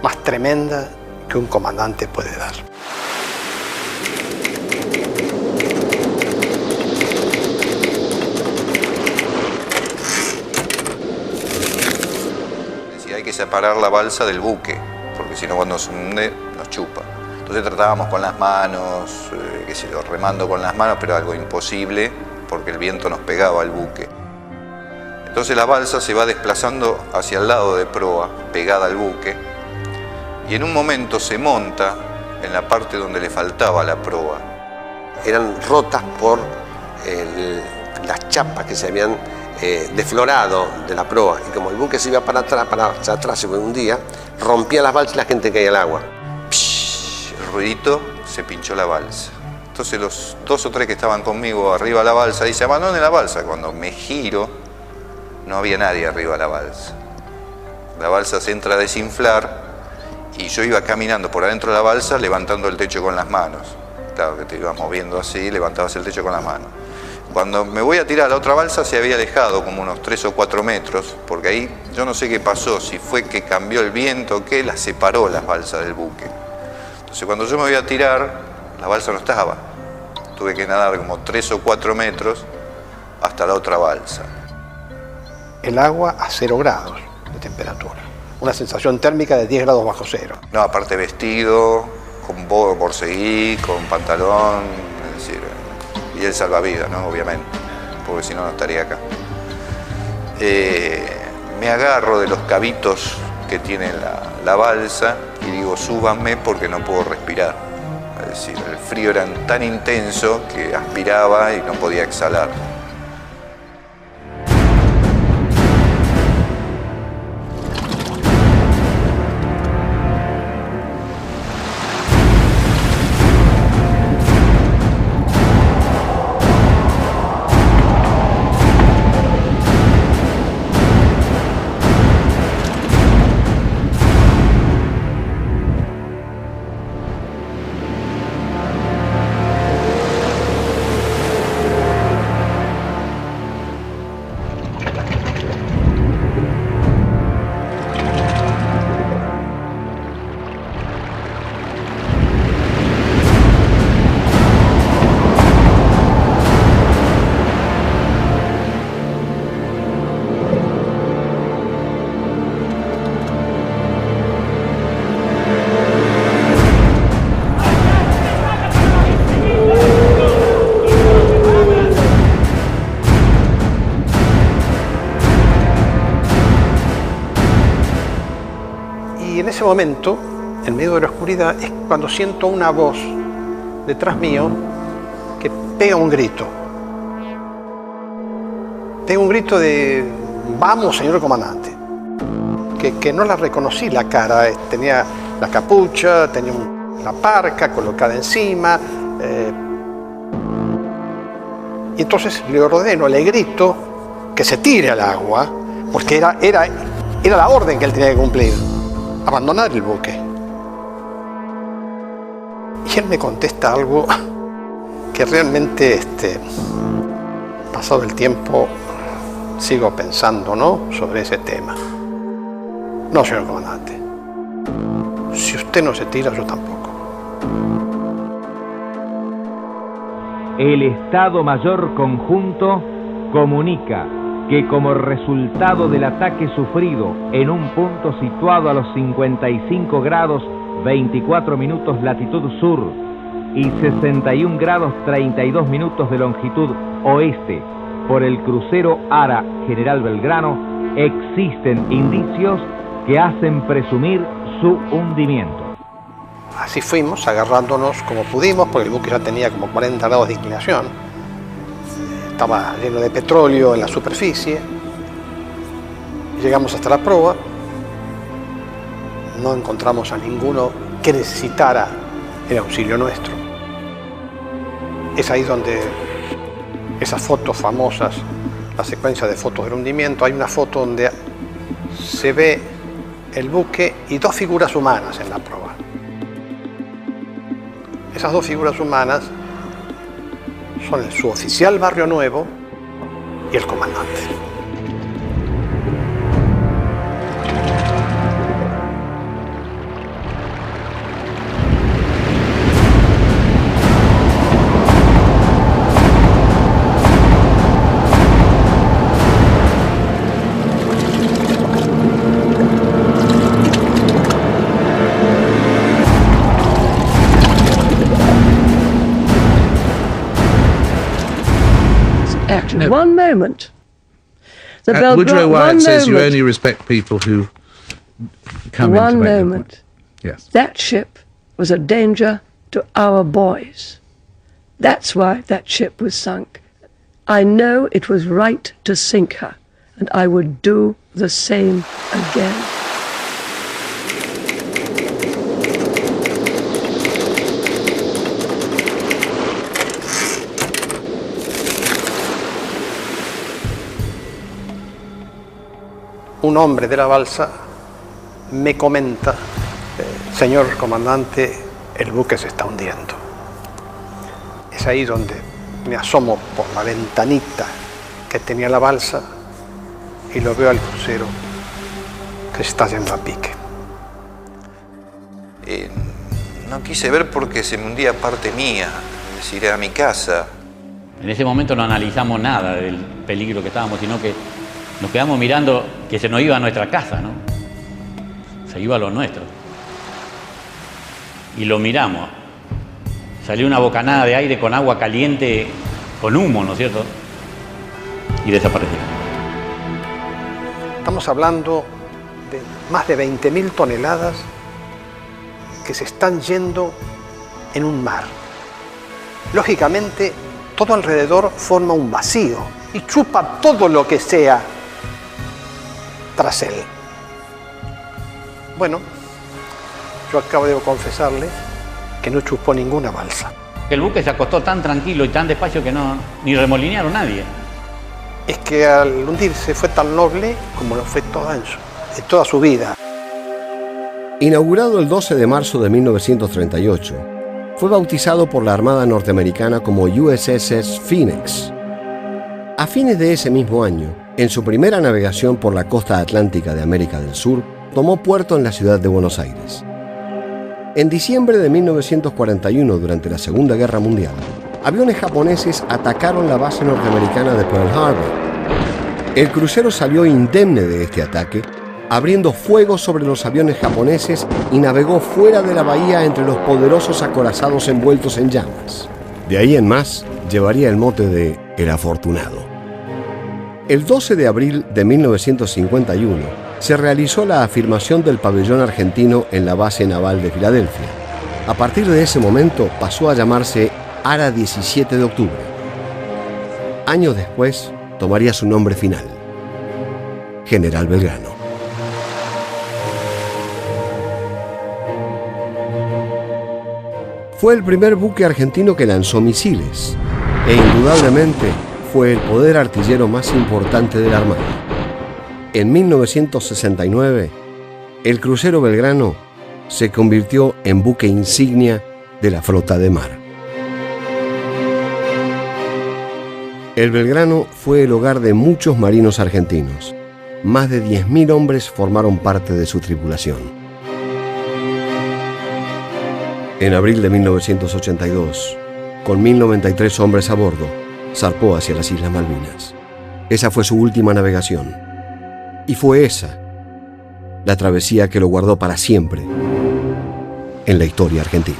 más tremenda que un comandante puede dar. Hay que separar la balsa del buque, porque si no cuando se hunde nos chupa. Entonces tratábamos con las manos, remando con las manos, pero algo imposible porque el viento nos pegaba al buque. Entonces la balsa se va desplazando hacia el lado de proa, pegada al buque, y en un momento se monta en la parte donde le faltaba la proa. Eran rotas por las chapas que se habían desflorado de la proa, y como el buque se iba para atrás se hundía, rompía las balsas y la gente caía al agua. El ruidito, se pinchó la balsa. Entonces los 2 o 3 que estaban conmigo arriba de la balsa dicen, abandone la balsa. Cuando me giro, no había nadie arriba de la balsa. La balsa se entra a desinflar y yo iba caminando por adentro de la balsa levantando el techo con las manos. Claro que te ibas moviendo así, levantabas el techo con las manos. Cuando me voy a tirar a la otra balsa se había alejado como unos 3 o 4 metros, porque ahí yo no sé qué pasó, si fue que cambió el viento o qué, las separó las balsas del buque. Entonces cuando yo me voy a tirar, la balsa no estaba. Tuve que nadar como 3 o 4 metros hasta la otra balsa. El agua a 0 grados de temperatura. Una sensación térmica de 10 grados bajo cero. No, aparte vestido, con borseguí, con pantalón, es decir, y el salvavidas, ¿no? Obviamente, porque si no, no estaría acá. Me agarro de los cabitos que tiene la balsa y digo, súbanme porque no puedo respirar. Es decir, el frío era tan intenso que aspiraba y no podía exhalar. ese momento, en medio de la oscuridad, es cuando siento una voz detrás mío que pega un grito. Pega un grito de "vamos, señor comandante", que no la reconocí la cara, tenía la capucha, tenía la parca colocada encima, y entonces le ordeno, le grito que se tire al agua, porque era la orden que él tenía que cumplir, abandonar el buque. Y él me contesta algo que realmente, pasado el tiempo, sigo pensando, ¿no?, sobre ese tema. No, señor comandante, si usted no se tira, yo tampoco. El Estado Mayor Conjunto comunica que como resultado del ataque sufrido en un punto situado a los 55 grados 24 minutos latitud sur y 61 grados 32 minutos de longitud oeste por el crucero Ara General Belgrano, existen indicios que hacen presumir su hundimiento. Así fuimos, agarrándonos como pudimos, porque el buque ya tenía como 40 grados de inclinación. Estaba lleno de petróleo en la superficie. Llegamos hasta la proa. No encontramos a ninguno que necesitara el auxilio nuestro. Es ahí donde esas fotos famosas, la secuencia de fotos del hundimiento, hay una foto donde se ve el buque y dos figuras humanas en la proa. Esas dos figuras humanas son el suboficial Barrio Nuevo y el comandante. One moment. Woodrow Wyatt says you only respect people who come one in to make their moment. point. Yes. That ship was a danger to our boys. That's why that ship was sunk. I know it was right to sink her, and I would do the same again. Un hombre de la balsa me comenta: señor comandante, el buque se está hundiendo. Es ahí donde me asomo por la ventanita que tenía la balsa y lo veo al crucero que se está yendo a pique. No quise ver porque se me hundía parte mía, es decir, era mi casa. En ese momento no analizamos nada del peligro que estábamos, sino que nos quedamos mirando que se nos iba a nuestra casa, ¿no? Se iba a lo nuestro. Y lo miramos. Salió una bocanada de aire con agua caliente, con humo, ¿no es cierto? Y desapareció. Estamos hablando de más de 20.000 toneladas que se están yendo en un mar. Lógicamente, todo alrededor forma un vacío y chupa todo lo que sea tras él. Bueno, yo acabo de confesarle que no chupó ninguna balsa. El buque se acostó tan tranquilo y tan despacio que no ni remolinearon nadie. Es que al hundirse fue tan noble como lo fue en toda su vida. Inaugurado el 12 de marzo de 1938, fue bautizado por la Armada norteamericana como USS Phoenix. A fines de ese mismo año, en su primera navegación por la costa atlántica de América del Sur, tomó puerto en la ciudad de Buenos Aires. En diciembre de 1941, durante la Segunda Guerra Mundial, aviones japoneses atacaron la base norteamericana de Pearl Harbor. El crucero salió indemne de este ataque, abriendo fuego sobre los aviones japoneses y navegó fuera de la bahía entre los poderosos acorazados envueltos en llamas. De ahí en más, llevaría el mote de El Afortunado. El 12 de abril de 1951 se realizó la afirmación del pabellón argentino en la base naval de Filadelfia. A partir de ese momento pasó a llamarse Ara 17 de octubre. Años después tomaría su nombre final, General Belgrano. Fue el primer buque argentino que lanzó misiles e indudablemente fue el poder artillero más importante de la Armada. En 1969, el crucero Belgrano se convirtió en buque insignia de la flota de mar. El Belgrano fue el hogar de muchos marinos argentinos. Más de 10.000 hombres formaron parte de su tripulación. En abril de 1982, con 1.093 hombres a bordo, zarpó hacia las Islas Malvinas. Esa fue su última navegación. Y fue esa la travesía que lo guardó para siempre en la historia argentina.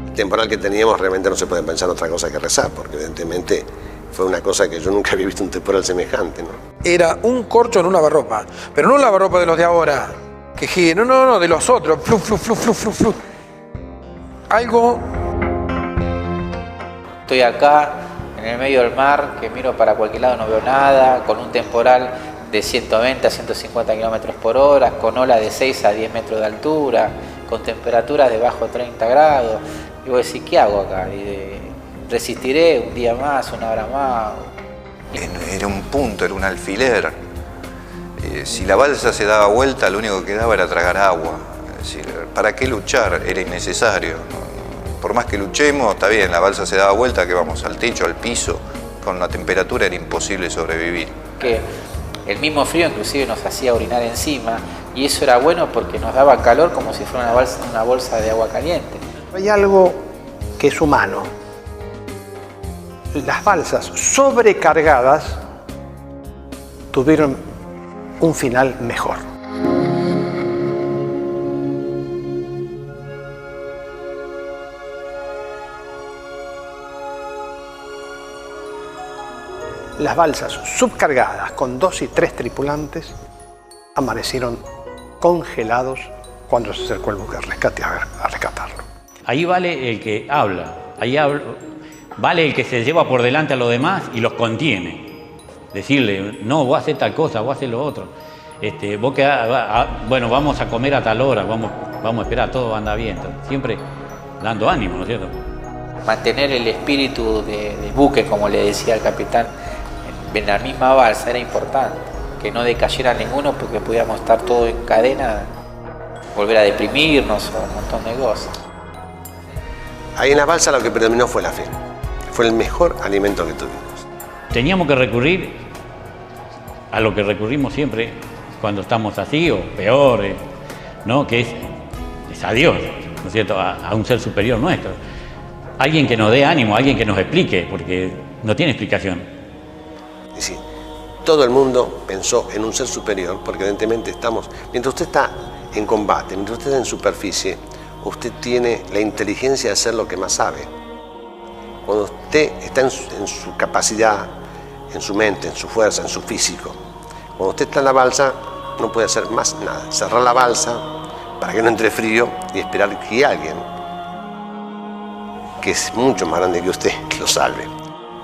El temporal que teníamos realmente no se puede pensar en otra cosa que rezar, porque evidentemente fue una cosa que yo nunca había visto un temporal semejante, ¿no? Era un corcho en un lavarropa, pero no un lavarropa de los de ahora, que giren, no, de los otros, flu, flu, flu, flu, flu, flu. Algo... Estoy acá, en el medio del mar, que miro para cualquier lado, no veo nada, con un temporal de 120 a 150 kilómetros por hora, con ola de 6 a 10 metros de altura, con temperaturas de bajo 30 grados. Y vos decís, ¿qué hago acá? ¿Resistiré un día más, una hora más? Era un punto, era un alfiler. Si la balsa se daba vuelta, lo único que quedaba era tragar agua. Es decir, ¿para qué luchar? Era innecesario. Por más que luchemos, está bien, la balsa se daba vuelta, que vamos al techo, al piso. Con la temperatura era imposible sobrevivir. Que el mismo frío inclusive nos hacía orinar encima, y eso era bueno porque nos daba calor como si fuera una bolsa de agua caliente. Hay algo que es humano. Las balsas sobrecargadas tuvieron un final mejor. Las balsas subcargadas con 2 y 3 tripulantes amanecieron congelados cuando se acercó el buque de rescate a rescatarlo. Ahí vale el que habla, vale el que se lleva por delante a los demás y los contiene. Decirle, no, vos haces tal cosa, vos haces lo otro. Vos bueno, vamos a comer a tal hora, vamos a esperar, todo anda bien. Siempre dando ánimo, ¿no es cierto? Mantener el espíritu del buque, como le decía el capitán, en la misma balsa era importante. Que no decayera ninguno porque pudiéramos estar todos en cadena, volver a deprimirnos o un montón de cosas. Ahí en la balsa lo que predominó fue la fe. Fue el mejor alimento que tuvimos. Teníamos que recurrir a lo que recurrimos siempre cuando estamos así o peor, ¿no? Que es a Dios, ¿no es cierto? A un ser superior nuestro. Alguien que nos dé ánimo, alguien que nos explique, porque no tiene explicación. Y sí, todo el mundo pensó en un ser superior, porque evidentemente estamos... Mientras usted está en combate, mientras usted está en superficie, usted tiene la inteligencia de hacer lo que más sabe. Cuando usted está en su capacidad, en su mente, en su fuerza, en su físico, cuando usted está en la balsa, no puede hacer más nada. Cerrar la balsa para que no entre frío y esperar que alguien, que es mucho más grande que usted, lo salve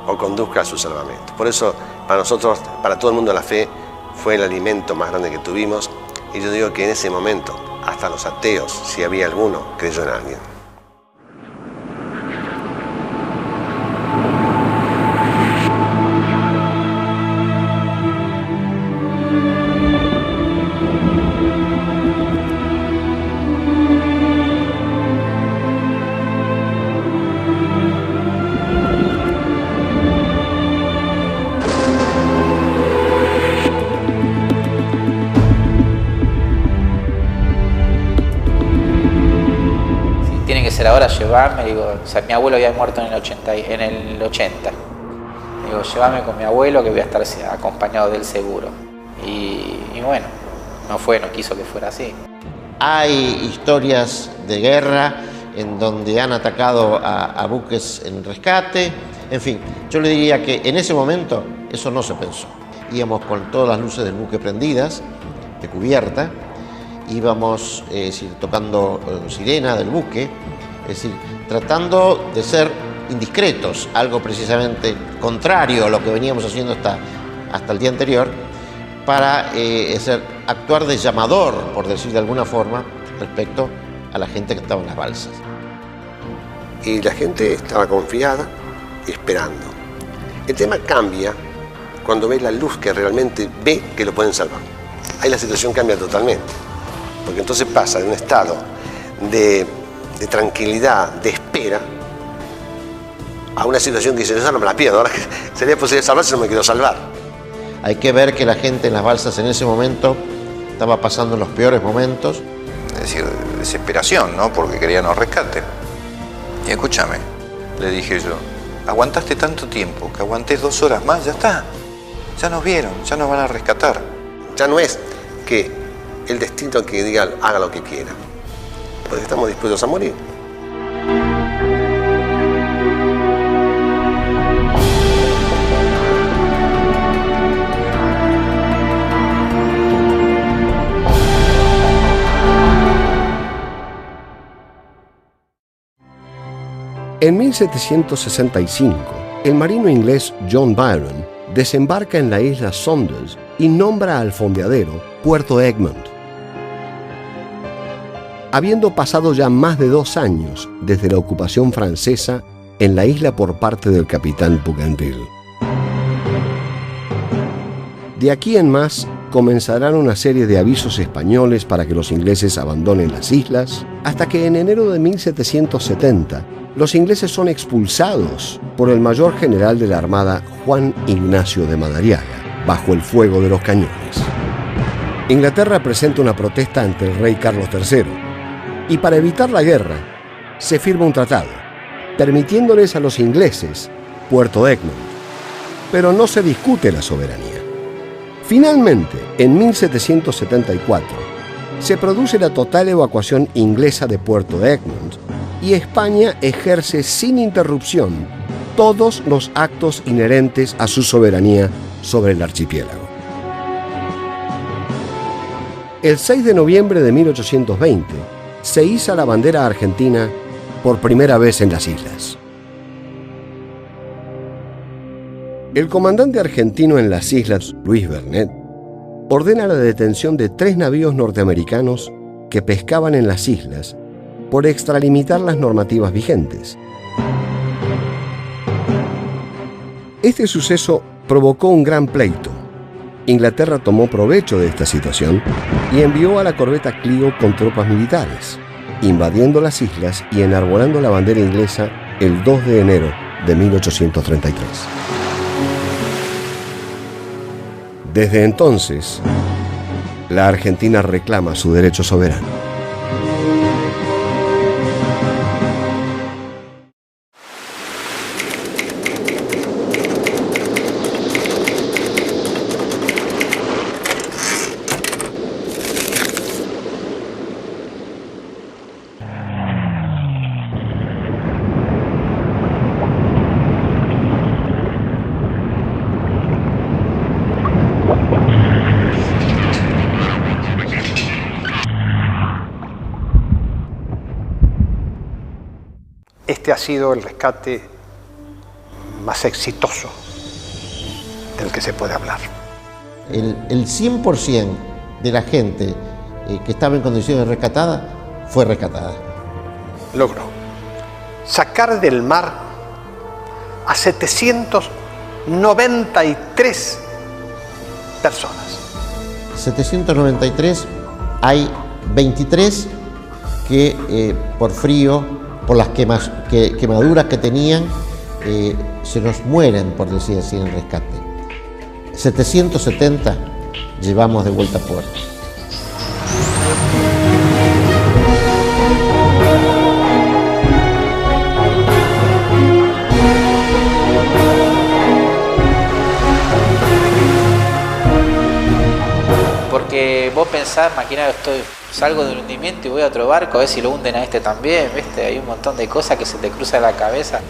o conduzca a su salvamento. Por eso, para nosotros, para todo el mundo, la fe fue el alimento más grande que tuvimos. Y yo digo que en ese momento, hasta los ateos, si había alguno, creyó en alguien. Ahora llevarme, digo, o sea, mi abuelo había muerto en el 80. Digo, llévame con mi abuelo que voy a estar acompañado del seguro. Y bueno, no quiso que fuera así. Hay historias de guerra en donde han atacado a buques en rescate. En fin, yo le diría que en ese momento eso no se pensó. Íbamos con todas las luces del buque prendidas, de cubierta, íbamos tocando sirena del buque, es decir, tratando de ser indiscretos, algo precisamente contrario a lo que veníamos haciendo hasta el día anterior, para actuar de llamador, por decir de alguna forma, respecto a la gente que estaba en las balsas. Y la gente estaba confiada, esperando. El tema cambia cuando ve la luz que realmente ve que lo pueden salvar. Ahí la situación cambia totalmente, porque entonces pasa de un estado de tranquilidad, de espera, a una situación que dice, esa no me la pierdo, ahora que sería posible salvarse, no me quiero salvar. Hay que ver que la gente en las balsas en ese momento estaba pasando los peores momentos. Es decir, desesperación, ¿no? Porque querían un rescate. Y escúchame, le dije yo, aguantaste tanto tiempo, que aguantés 2 horas más, ya está. Ya nos vieron, ya nos van a rescatar. Ya no es que el destino que diga haga lo que quiera, porque estamos dispuestos a morir. En 1765, el marino inglés John Byron desembarca en la isla Saunders y nombra al fondeadero Puerto Egmont. Habiendo pasado ya más de 2 años desde la ocupación francesa en la isla por parte del capitán Bougainville. De aquí en más comenzarán una serie de avisos españoles para que los ingleses abandonen las islas, hasta que en enero de 1770 los ingleses son expulsados por el mayor general de la Armada, Juan Ignacio de Madariaga, bajo el fuego de los cañones. Inglaterra presenta una protesta ante el rey Carlos III, y para evitar la guerra, se firma un tratado, permitiéndoles a los ingleses Puerto Egmont, pero no se discute la soberanía. Finalmente, en 1774, se produce la total evacuación inglesa de Puerto Egmont, y España ejerce sin interrupción todos los actos inherentes a su soberanía sobre el archipiélago. El 6 de noviembre de 1820 se iza la bandera argentina por primera vez en las islas. El comandante argentino en las islas, Luis Bernet, ordena la detención de 3 navíos norteamericanos que pescaban en las islas por extralimitar las normativas vigentes. Este suceso provocó un gran pleito. Inglaterra tomó provecho de esta situación y envió a la corbeta Clio con tropas militares, invadiendo las islas y enarbolando la bandera inglesa el 2 de enero de 1833. Desde entonces, la Argentina reclama su derecho soberano. Este ha sido el rescate más exitoso del que se puede hablar. El 100% de la gente que estaba en condiciones rescatada fue rescatada. Logró sacar del mar a 793 personas. 793, hay 23 que por frío, por las quemaduras que tenían, se nos mueren, por decir así, en el rescate. 770 llevamos de vuelta a puerto. Porque vos pensás, maquinario, salgo del hundimiento y voy a otro barco a ver si lo hunden a este también, ¿viste? Hay un montón de cosas que se te cruzan la cabeza.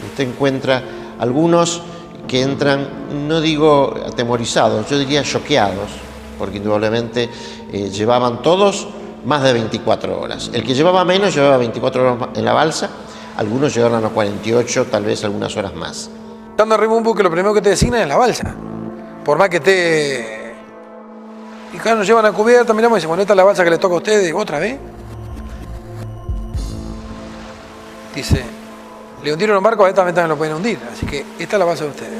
Usted encuentra algunos que entran, no digo atemorizados, yo diría choqueados, porque indudablemente llevaban todos más de 24 horas. El que llevaba menos llevaba 24 horas en la balsa, algunos llegaron a los 48, tal vez algunas horas más. Estando arriba un buque, lo primero que te designan es la balsa. Por más que esté... Y claro, nos llevan a cubierta, miramos y dicen, bueno, esta es la balsa que le toca a ustedes. Digo, ¿otra vez? Dice, le hundieron un barco, a esta también lo pueden hundir. Así que esta es la balsa de ustedes.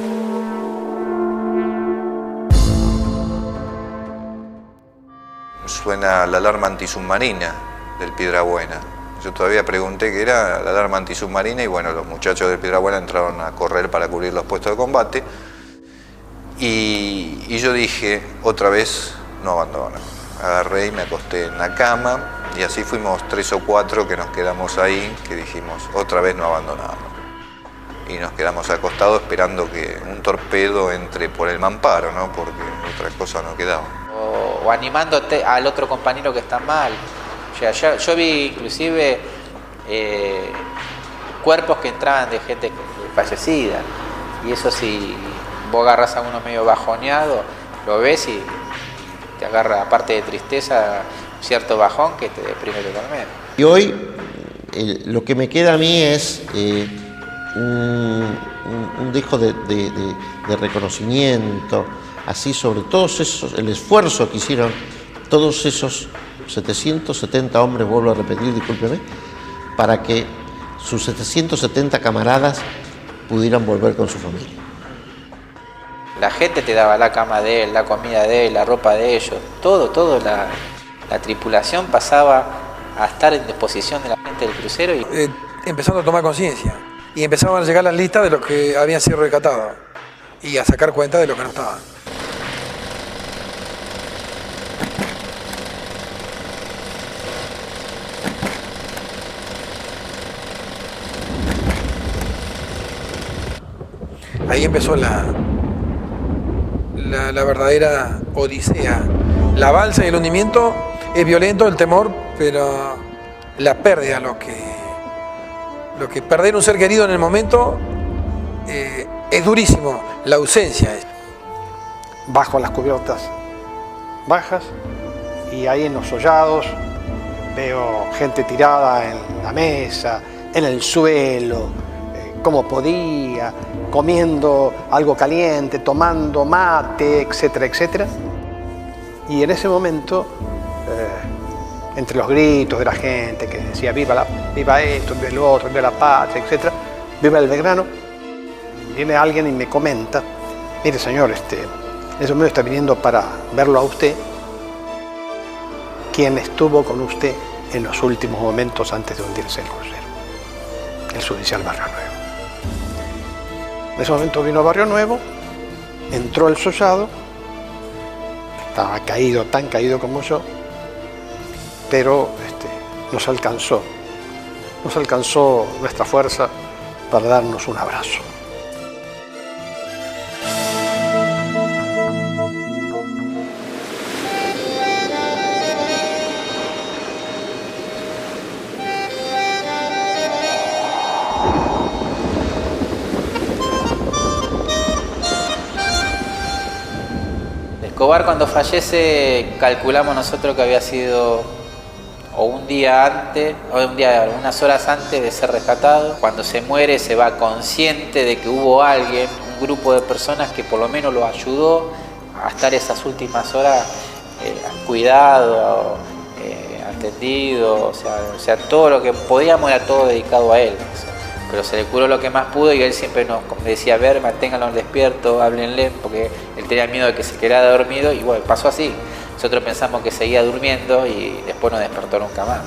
Suena la alarma antisubmarina del Piedrabuena. Yo todavía pregunté qué era la alarma antisubmarina y bueno, los muchachos del Piedrabuena entraron a correr para cubrir los puestos de combate y yo dije, otra vez no abandono. Agarré y me acosté en la cama y así fuimos 3 o 4 que nos quedamos ahí, que dijimos, otra vez no abandonamos. Y nos quedamos acostados esperando que un torpedo entre por el mamparo, ¿no? Porque otra cosa no quedaba. O animándote al otro compañero que está mal. O sea, yo vi inclusive cuerpos que entraban de gente fallecida. Y eso, si vos agarrás a uno medio bajoneado, lo ves y te agarra, aparte de tristeza, cierto bajón que te deprime totalmente. Y hoy lo que me queda a mí es un dejo de reconocimiento, así sobre todos esos, el esfuerzo que hicieron todos esos 770 hombres, vuelvo a repetir, discúlpeme, para que sus 770 camaradas pudieran volver con su familia. La gente te daba la cama de él, la comida de él, la ropa de ellos, todo, la tripulación pasaba a estar en disposición de la gente del crucero. Y empezando a tomar conciencia y empezaban a llegar las listas de los que habían sido rescatados y a sacar cuenta de los que no estaban. Ahí empezó la verdadera odisea. La balsa y el hundimiento es violento, el temor, pero la pérdida, lo que perder un ser querido en el momento es durísimo. La ausencia es. Bajo las cubiertas bajas y ahí en los hollados veo gente tirada en la mesa, en el suelo, como podía, comiendo algo caliente, tomando mate, etcétera, etcétera. Y en ese momento, entre los gritos de la gente que decía viva esto, viva lo otro, viva la patria, etcétera, viva el Belgrano, viene alguien y me comenta, mire señor, ese hombre está viniendo para verlo a usted, quien estuvo con usted en los últimos momentos antes de hundirse el crucero, el suboficial Barrio Nuevo. En ese momento vino a Barrio Nuevo, entró el sollado, estaba caído, tan caído como yo, pero nos alcanzó nuestra fuerza para darnos un abrazo. Escobar, cuando fallece, calculamos nosotros que había sido o un día antes, o unas horas antes de ser rescatado. Cuando se muere se va consciente de que hubo alguien, un grupo de personas que por lo menos lo ayudó a estar esas últimas horas cuidado, atendido, o sea, todo lo que podíamos era todo dedicado a él. Pero se le curó lo que más pudo y él siempre nos decía, a ver, manténganlo despierto, háblenle, porque él tenía miedo de que se quedara dormido y bueno, pasó así. Nosotros pensamos que seguía durmiendo y después no despertó nunca más.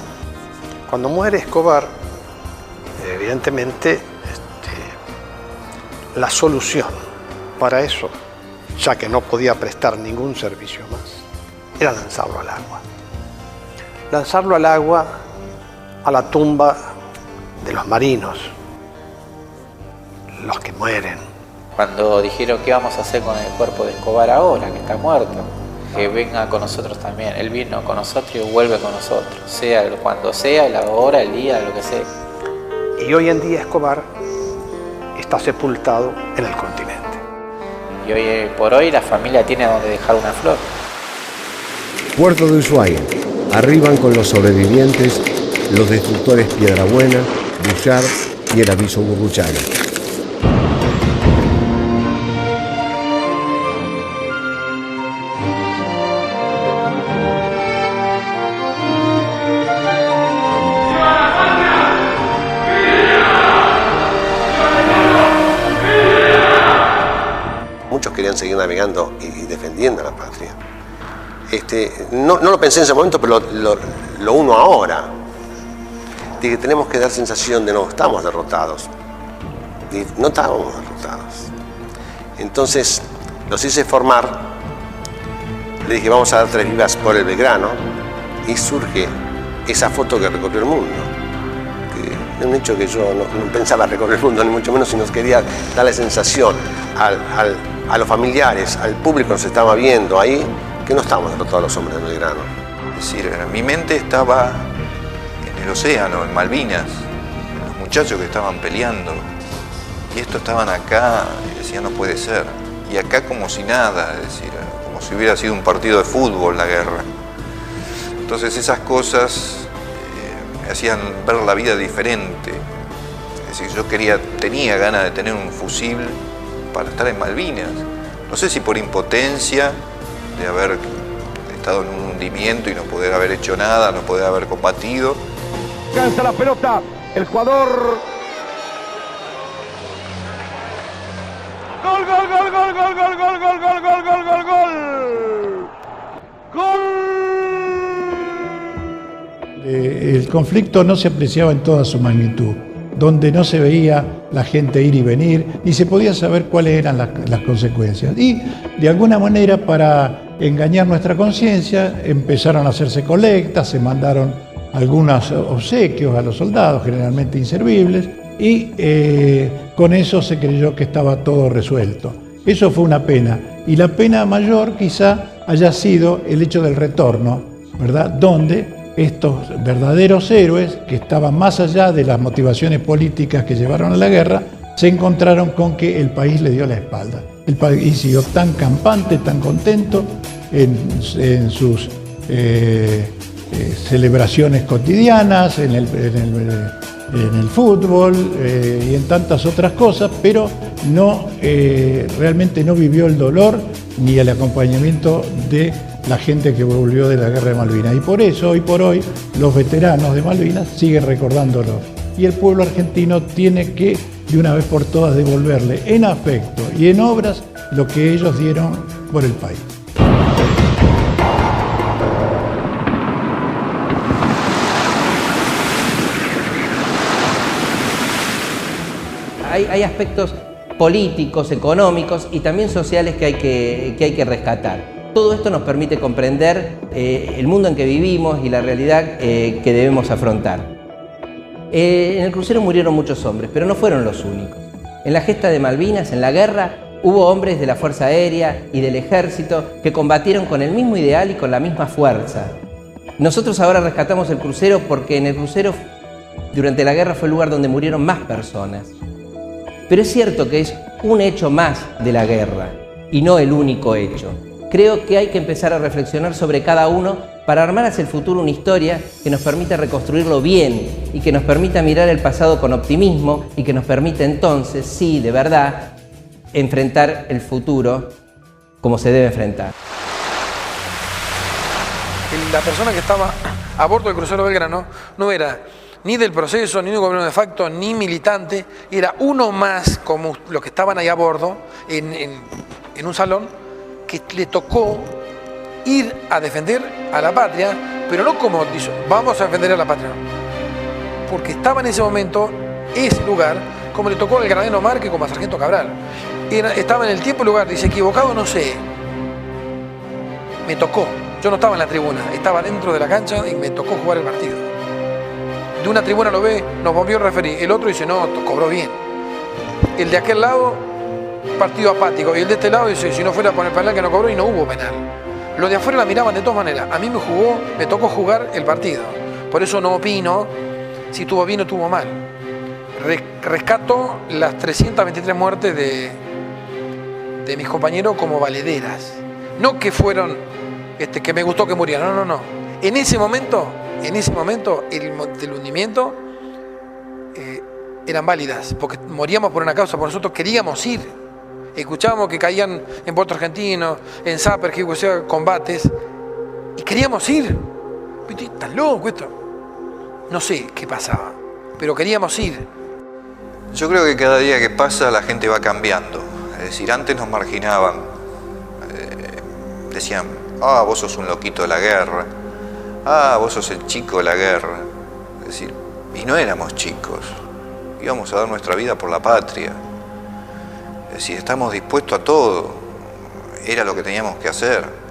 Cuando muere Escobar, evidentemente la solución para eso, ya que no podía prestar ningún servicio más, era lanzarlo al agua. Lanzarlo al agua, a la tumba de los marinos, los que mueren. Cuando dijeron qué vamos a hacer con el cuerpo de Escobar ahora, que está muerto, que venga con nosotros también. Él vino con nosotros y vuelve con nosotros, sea cuando sea, la hora, el día, lo que sea. Y hoy en día Escobar está sepultado en el continente. Y hoy por hoy la familia tiene donde dejar una flor. Puerto de Ushuaia. Arriban con los sobrevivientes los destructores Piedrabuena, Bullard y el aviso Gurruchaga. Muchos querían seguir navegando y defendiendo a la patria. No lo pensé en ese momento, pero lo uno ahora. Dije, tenemos que dar sensación de no estamos derrotados. Y no estábamos derrotados. Entonces los hice formar. Le dije, vamos a dar 3 vivas por el Belgrano. Y surge esa foto que recorrió el mundo. Que es un hecho que yo no pensaba recorrer el mundo, ni mucho menos, sino que quería darle sensación a los familiares, al público que nos estaba viendo ahí, que no estábamos derrotados los hombres del Belgrano. Es decir, mi mente estaba en el océano, en Malvinas, los muchachos que estaban peleando, y estos estaban acá, y decían, no puede ser. Y acá como si nada, es decir, como si hubiera sido un partido de fútbol la guerra. Entonces esas cosas me hacían ver la vida diferente. Es decir, yo tenía ganas de tener un fusil para estar en Malvinas. No sé si por impotencia de haber estado en un hundimiento y no poder haber hecho nada, no poder haber combatido. Cansa la pelota, el jugador. Gol, gol, gol, gol, gol, gol, gol, gol, gol, gol, gol, gol, gol. Gol. El conflicto no se apreciaba en toda su magnitud, donde no se veía la gente ir y venir, ni se podía saber cuáles eran las consecuencias. Y de alguna manera, para engañar nuestra conciencia, empezaron a hacerse colectas, se mandaron algunos obsequios a los soldados, generalmente inservibles, y con eso se creyó que estaba todo resuelto. Eso fue una pena, y la pena mayor quizá haya sido el hecho del retorno, ¿verdad? Donde estos verdaderos héroes, que estaban más allá de las motivaciones políticas que llevaron a la guerra, se encontraron con que el país le dio la espalda. El país siguió tan campante, tan contento en sus celebraciones cotidianas, en el fútbol y en tantas otras cosas, pero realmente no vivió el dolor ni el acompañamiento de la gente que volvió de la Guerra de Malvinas. Y por eso, hoy por hoy, los veteranos de Malvinas siguen recordándolo. Y el pueblo argentino tiene que, de una vez por todas, devolverle en afecto y en obras lo que ellos dieron por el país. Hay aspectos políticos, económicos y también sociales que hay que rescatar. Todo esto nos permite comprender el mundo en que vivimos y la realidad que debemos afrontar. En el crucero murieron muchos hombres, pero no fueron los únicos. En la gesta de Malvinas, en la guerra, hubo hombres de la Fuerza Aérea y del Ejército que combatieron con el mismo ideal y con la misma fuerza. Nosotros ahora rescatamos el crucero porque en el crucero, durante la guerra, fue el lugar donde murieron más personas. Pero es cierto que es un hecho más de la guerra y no el único hecho. Creo que hay que empezar a reflexionar sobre cada uno para armar hacia el futuro una historia que nos permita reconstruirlo bien y que nos permita mirar el pasado con optimismo y que nos permita entonces, sí, de verdad, enfrentar el futuro como se debe enfrentar. La persona que estaba a bordo del crucero Belgrano no era ni del proceso, ni de un gobierno de facto, ni militante, era uno más como los que estaban ahí a bordo en un salón que le tocó ir a defender a la patria, pero no como dice, vamos a defender a la patria, no. Porque estaba en ese momento, ese lugar, como le tocó al granadero Márquez como a Sargento Cabral. Estaba en el tiempo y lugar, dice, equivocado no sé, me tocó. Yo no estaba en la tribuna, estaba dentro de la cancha y me tocó jugar el partido. De una tribuna lo ve, nos volvió a referir, el otro dice, no, cobró bien. El de aquel lado, partido apático, y el de este lado dice, si no fuera por el penal que no cobró, y no hubo penal. Los de afuera la miraban de todas maneras. A mí me tocó jugar el partido. Por eso no opino si tuvo bien o tuvo mal. Rescato las 323 muertes de mis compañeros como valederas. No que fueron, que me gustó que murieran, no. En ese momento, el hundimiento eran válidas, porque moríamos por una causa, porque nosotros queríamos ir. Escuchábamos que caían en Puerto Argentino, en Zapper, que hubo combates, y queríamos ir. ¿Estás loco esto? No sé qué pasaba, pero queríamos ir. Yo creo que cada día que pasa la gente va cambiando. Es decir, antes nos marginaban, decían, vos sos un loquito de la guerra, vos sos el chico de la guerra. Es decir, y no éramos chicos, íbamos a dar nuestra vida por la patria. Es decir, estamos dispuestos a todo, era lo que teníamos que hacer.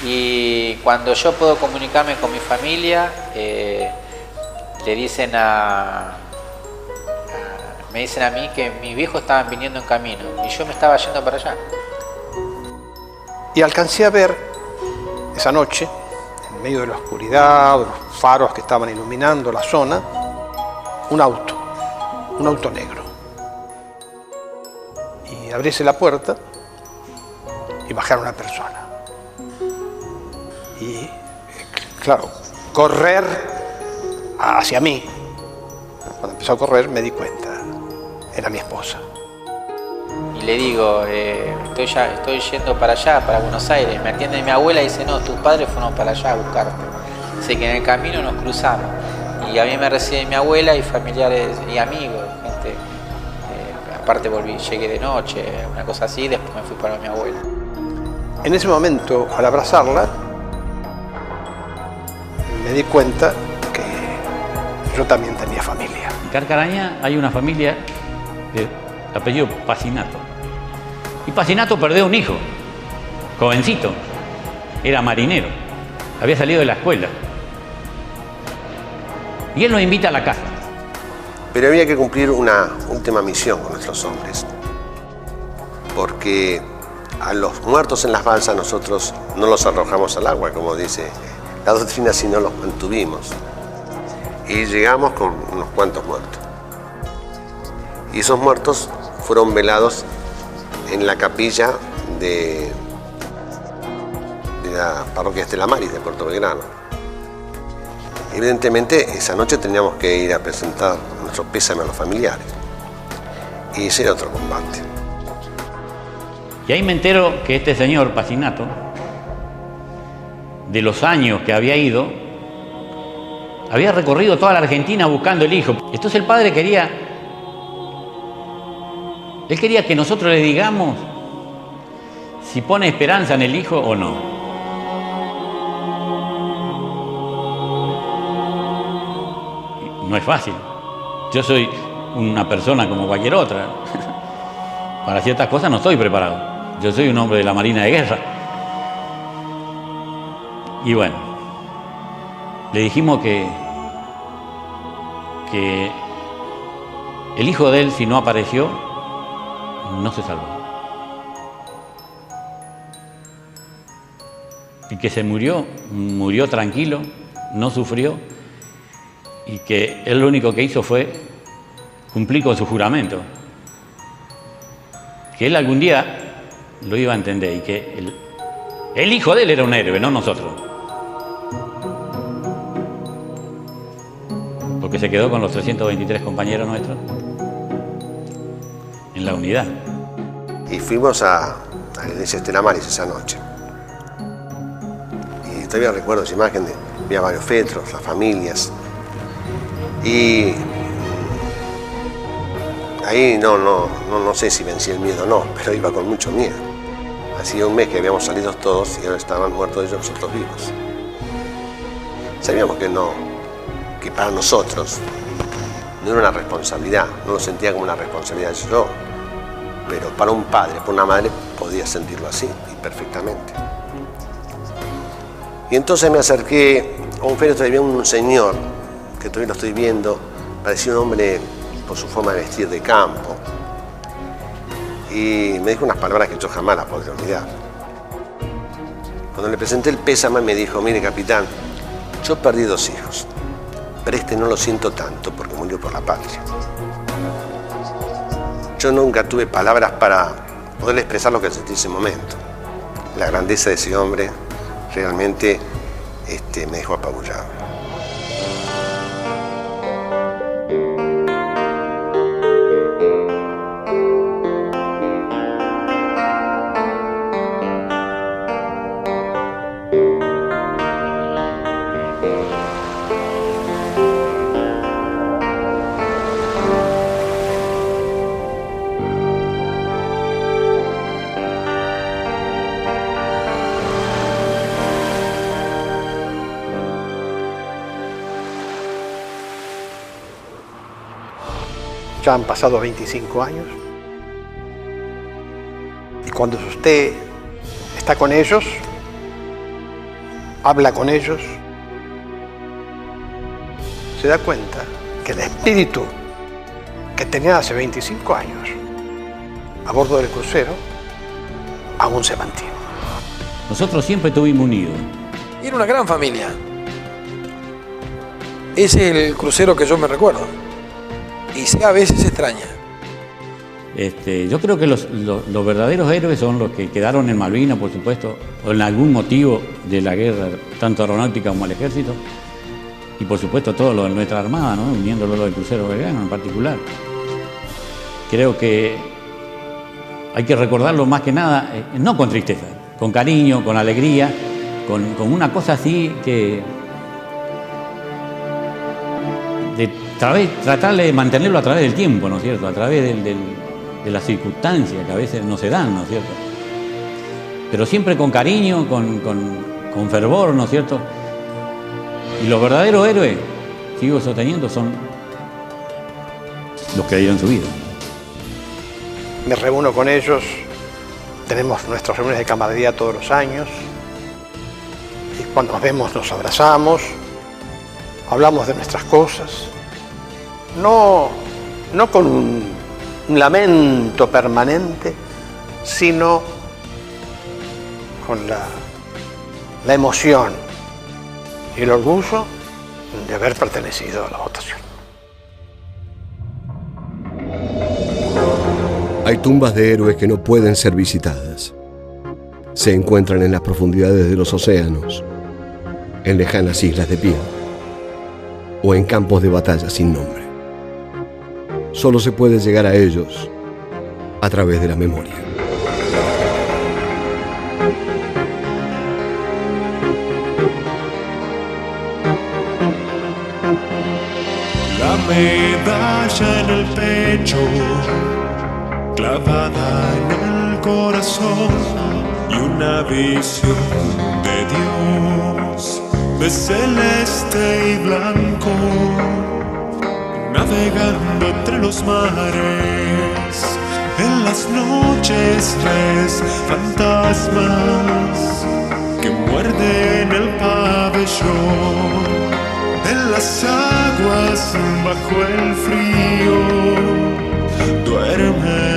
Y cuando yo puedo comunicarme con mi familia, me dicen a mí que mis viejos estaban viniendo en camino y yo me estaba yendo para allá. Y alcancé a ver esa noche, en medio de la oscuridad, de los faros que estaban iluminando la zona, un auto negro. Y abriese la puerta y bajara una persona. Y, claro, correr hacia mí. Cuando empezó a correr me di cuenta, era mi esposa. Y le digo, estoy yendo para allá, para Buenos Aires. Me atiende mi abuela y dice, no, tus padres fueron para allá a buscarte. Dice que en el camino nos cruzamos. Y a mí me recibe mi abuela y familiares y amigos, gente. Aparte llegué de noche, una cosa así, después me fui para mi abuela. En ese momento, al abrazarla, me di cuenta que yo también tenía familia. En Carcarañá hay una familia de apellido Pacinato. Y Pacinato perdió un hijo, jovencito, era marinero, había salido de la escuela. Y él nos invita a la casa. Pero había que cumplir una última misión con nuestros hombres. Porque a los muertos en las balsas nosotros no los arrojamos al agua, como dice la doctrina, sino los mantuvimos. Y llegamos con unos cuantos muertos. Y esos muertos fueron velados en la capilla de la parroquia Estela Maris de Puerto Belgrano. Evidentemente, esa noche teníamos que ir a presentar nuestro pésame a los familiares. Y ese era otro combate. Y ahí me entero que este señor Pacinato, de los años que había ido, había recorrido toda la Argentina buscando el hijo. Entonces el padre quería que nosotros le digamos si pone esperanza en el hijo o no. No es fácil. Yo soy una persona como cualquier otra. Para ciertas cosas no estoy preparado. Yo soy un hombre de la Marina de Guerra. Y bueno, le dijimos que el hijo de él, si no apareció, no se salvó. Y que se murió tranquilo, no sufrió, y que él lo único que hizo fue cumplir con su juramento. Que él algún día lo iba a entender y que el hijo de él era un héroe, no nosotros. Porque se quedó con los 323 compañeros nuestros en la unidad. Y fuimos a la iglesia Estela Maris esa noche. Y todavía recuerdo esa imagen había varios fetros, las familias. Y ahí no sé si vencí el miedo o no, pero iba con mucho miedo. Hacía un mes que habíamos salido todos y ahora estaban muertos ellos, nosotros vivos. Sabíamos que para nosotros no era una responsabilidad, no lo sentía como una responsabilidad yo, pero para un padre, para una madre, podía sentirlo así, y perfectamente. Y entonces me acerqué a un féretro y había un señor, que todavía lo estoy viendo, parecía un hombre por su forma de vestir de campo. y me dijo unas palabras que yo jamás las podré olvidar. Cuando le presenté el pésame me dijo, mire capitán, yo perdí 2 hijos, pero este no lo siento tanto porque murió por la patria. Yo nunca tuve palabras para poder expresar lo que sentí en ese momento. La grandeza de ese hombre realmente me dejó apabullado. Ya han pasado 25 años y cuando usted está con ellos, habla con ellos, se da cuenta que el espíritu que tenía hace 25 años a bordo del crucero aún se mantiene. Nosotros siempre estuvimos unidos. Era una gran familia. Ese es el crucero que yo me recuerdo. Y a veces se extraña. Yo creo que los verdaderos héroes son los que quedaron en Malvinas, por supuesto, o en algún motivo de la guerra, tanto aeronáutica como al ejército, y por supuesto todo lo de nuestra armada, ¿no? Uniéndolo lo del crucero Belgrano en particular. Creo que hay que recordarlo más que nada, no con tristeza, con cariño, con alegría, con una cosa así que... tratar de mantenerlo a través del tiempo, ¿no es cierto? A través de las circunstancias que a veces no se dan, ¿no es cierto? Pero siempre con cariño, con fervor, ¿no es cierto? Y los verdaderos héroes, sigo sosteniendo, son los que dieron su vida. Me reúno con ellos, tenemos nuestras reuniones de camaradería todos los años, y cuando nos vemos nos abrazamos, hablamos de nuestras cosas, no con un lamento permanente, sino con la emoción y el orgullo de haber pertenecido a la votación. Hay tumbas de héroes que no pueden ser visitadas. Se encuentran en las profundidades de los océanos, en lejanas islas de piedra o en campos de batalla sin nombre. Solo se puede llegar a ellos a través de la memoria. La medalla en el pecho, clavada en el corazón, y una visión de Dios, de celeste y blanco, navegando entre los mares. En las noches ves fantasmas que muerden el pabellón. En las aguas bajo el frío duerme.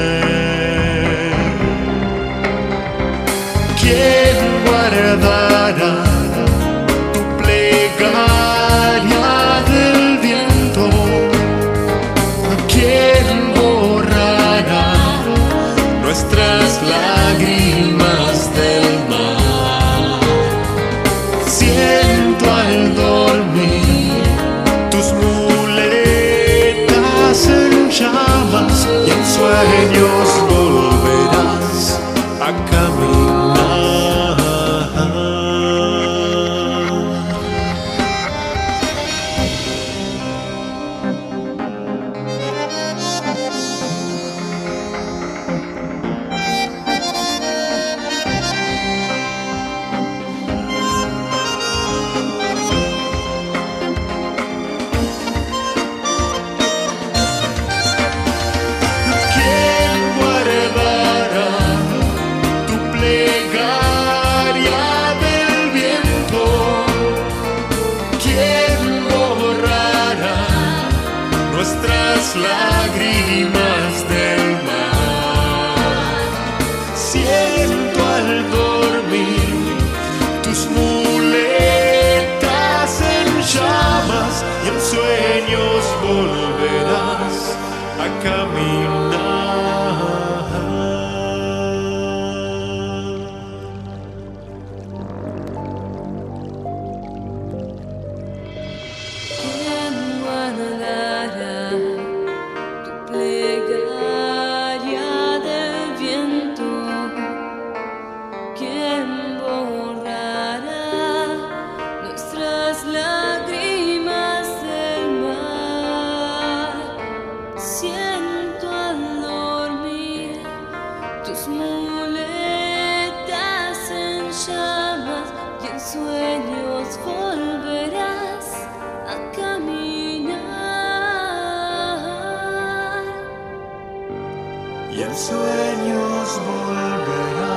¿Quién guardará tu plegaria del viento? ¿Quién borrará nuestras lágrimas del mar? Siento al dormir tus muletas en llamas y en sueños volverás a caminar. ¿Quién guardará caminar. ¿Quién guardará tu plegaria del viento? ¿Quién borrará nuestras lágrimas del mar? Siento al dormir tus muletas en llamas y en sueños volverás a caminar. Y en sueños volverás.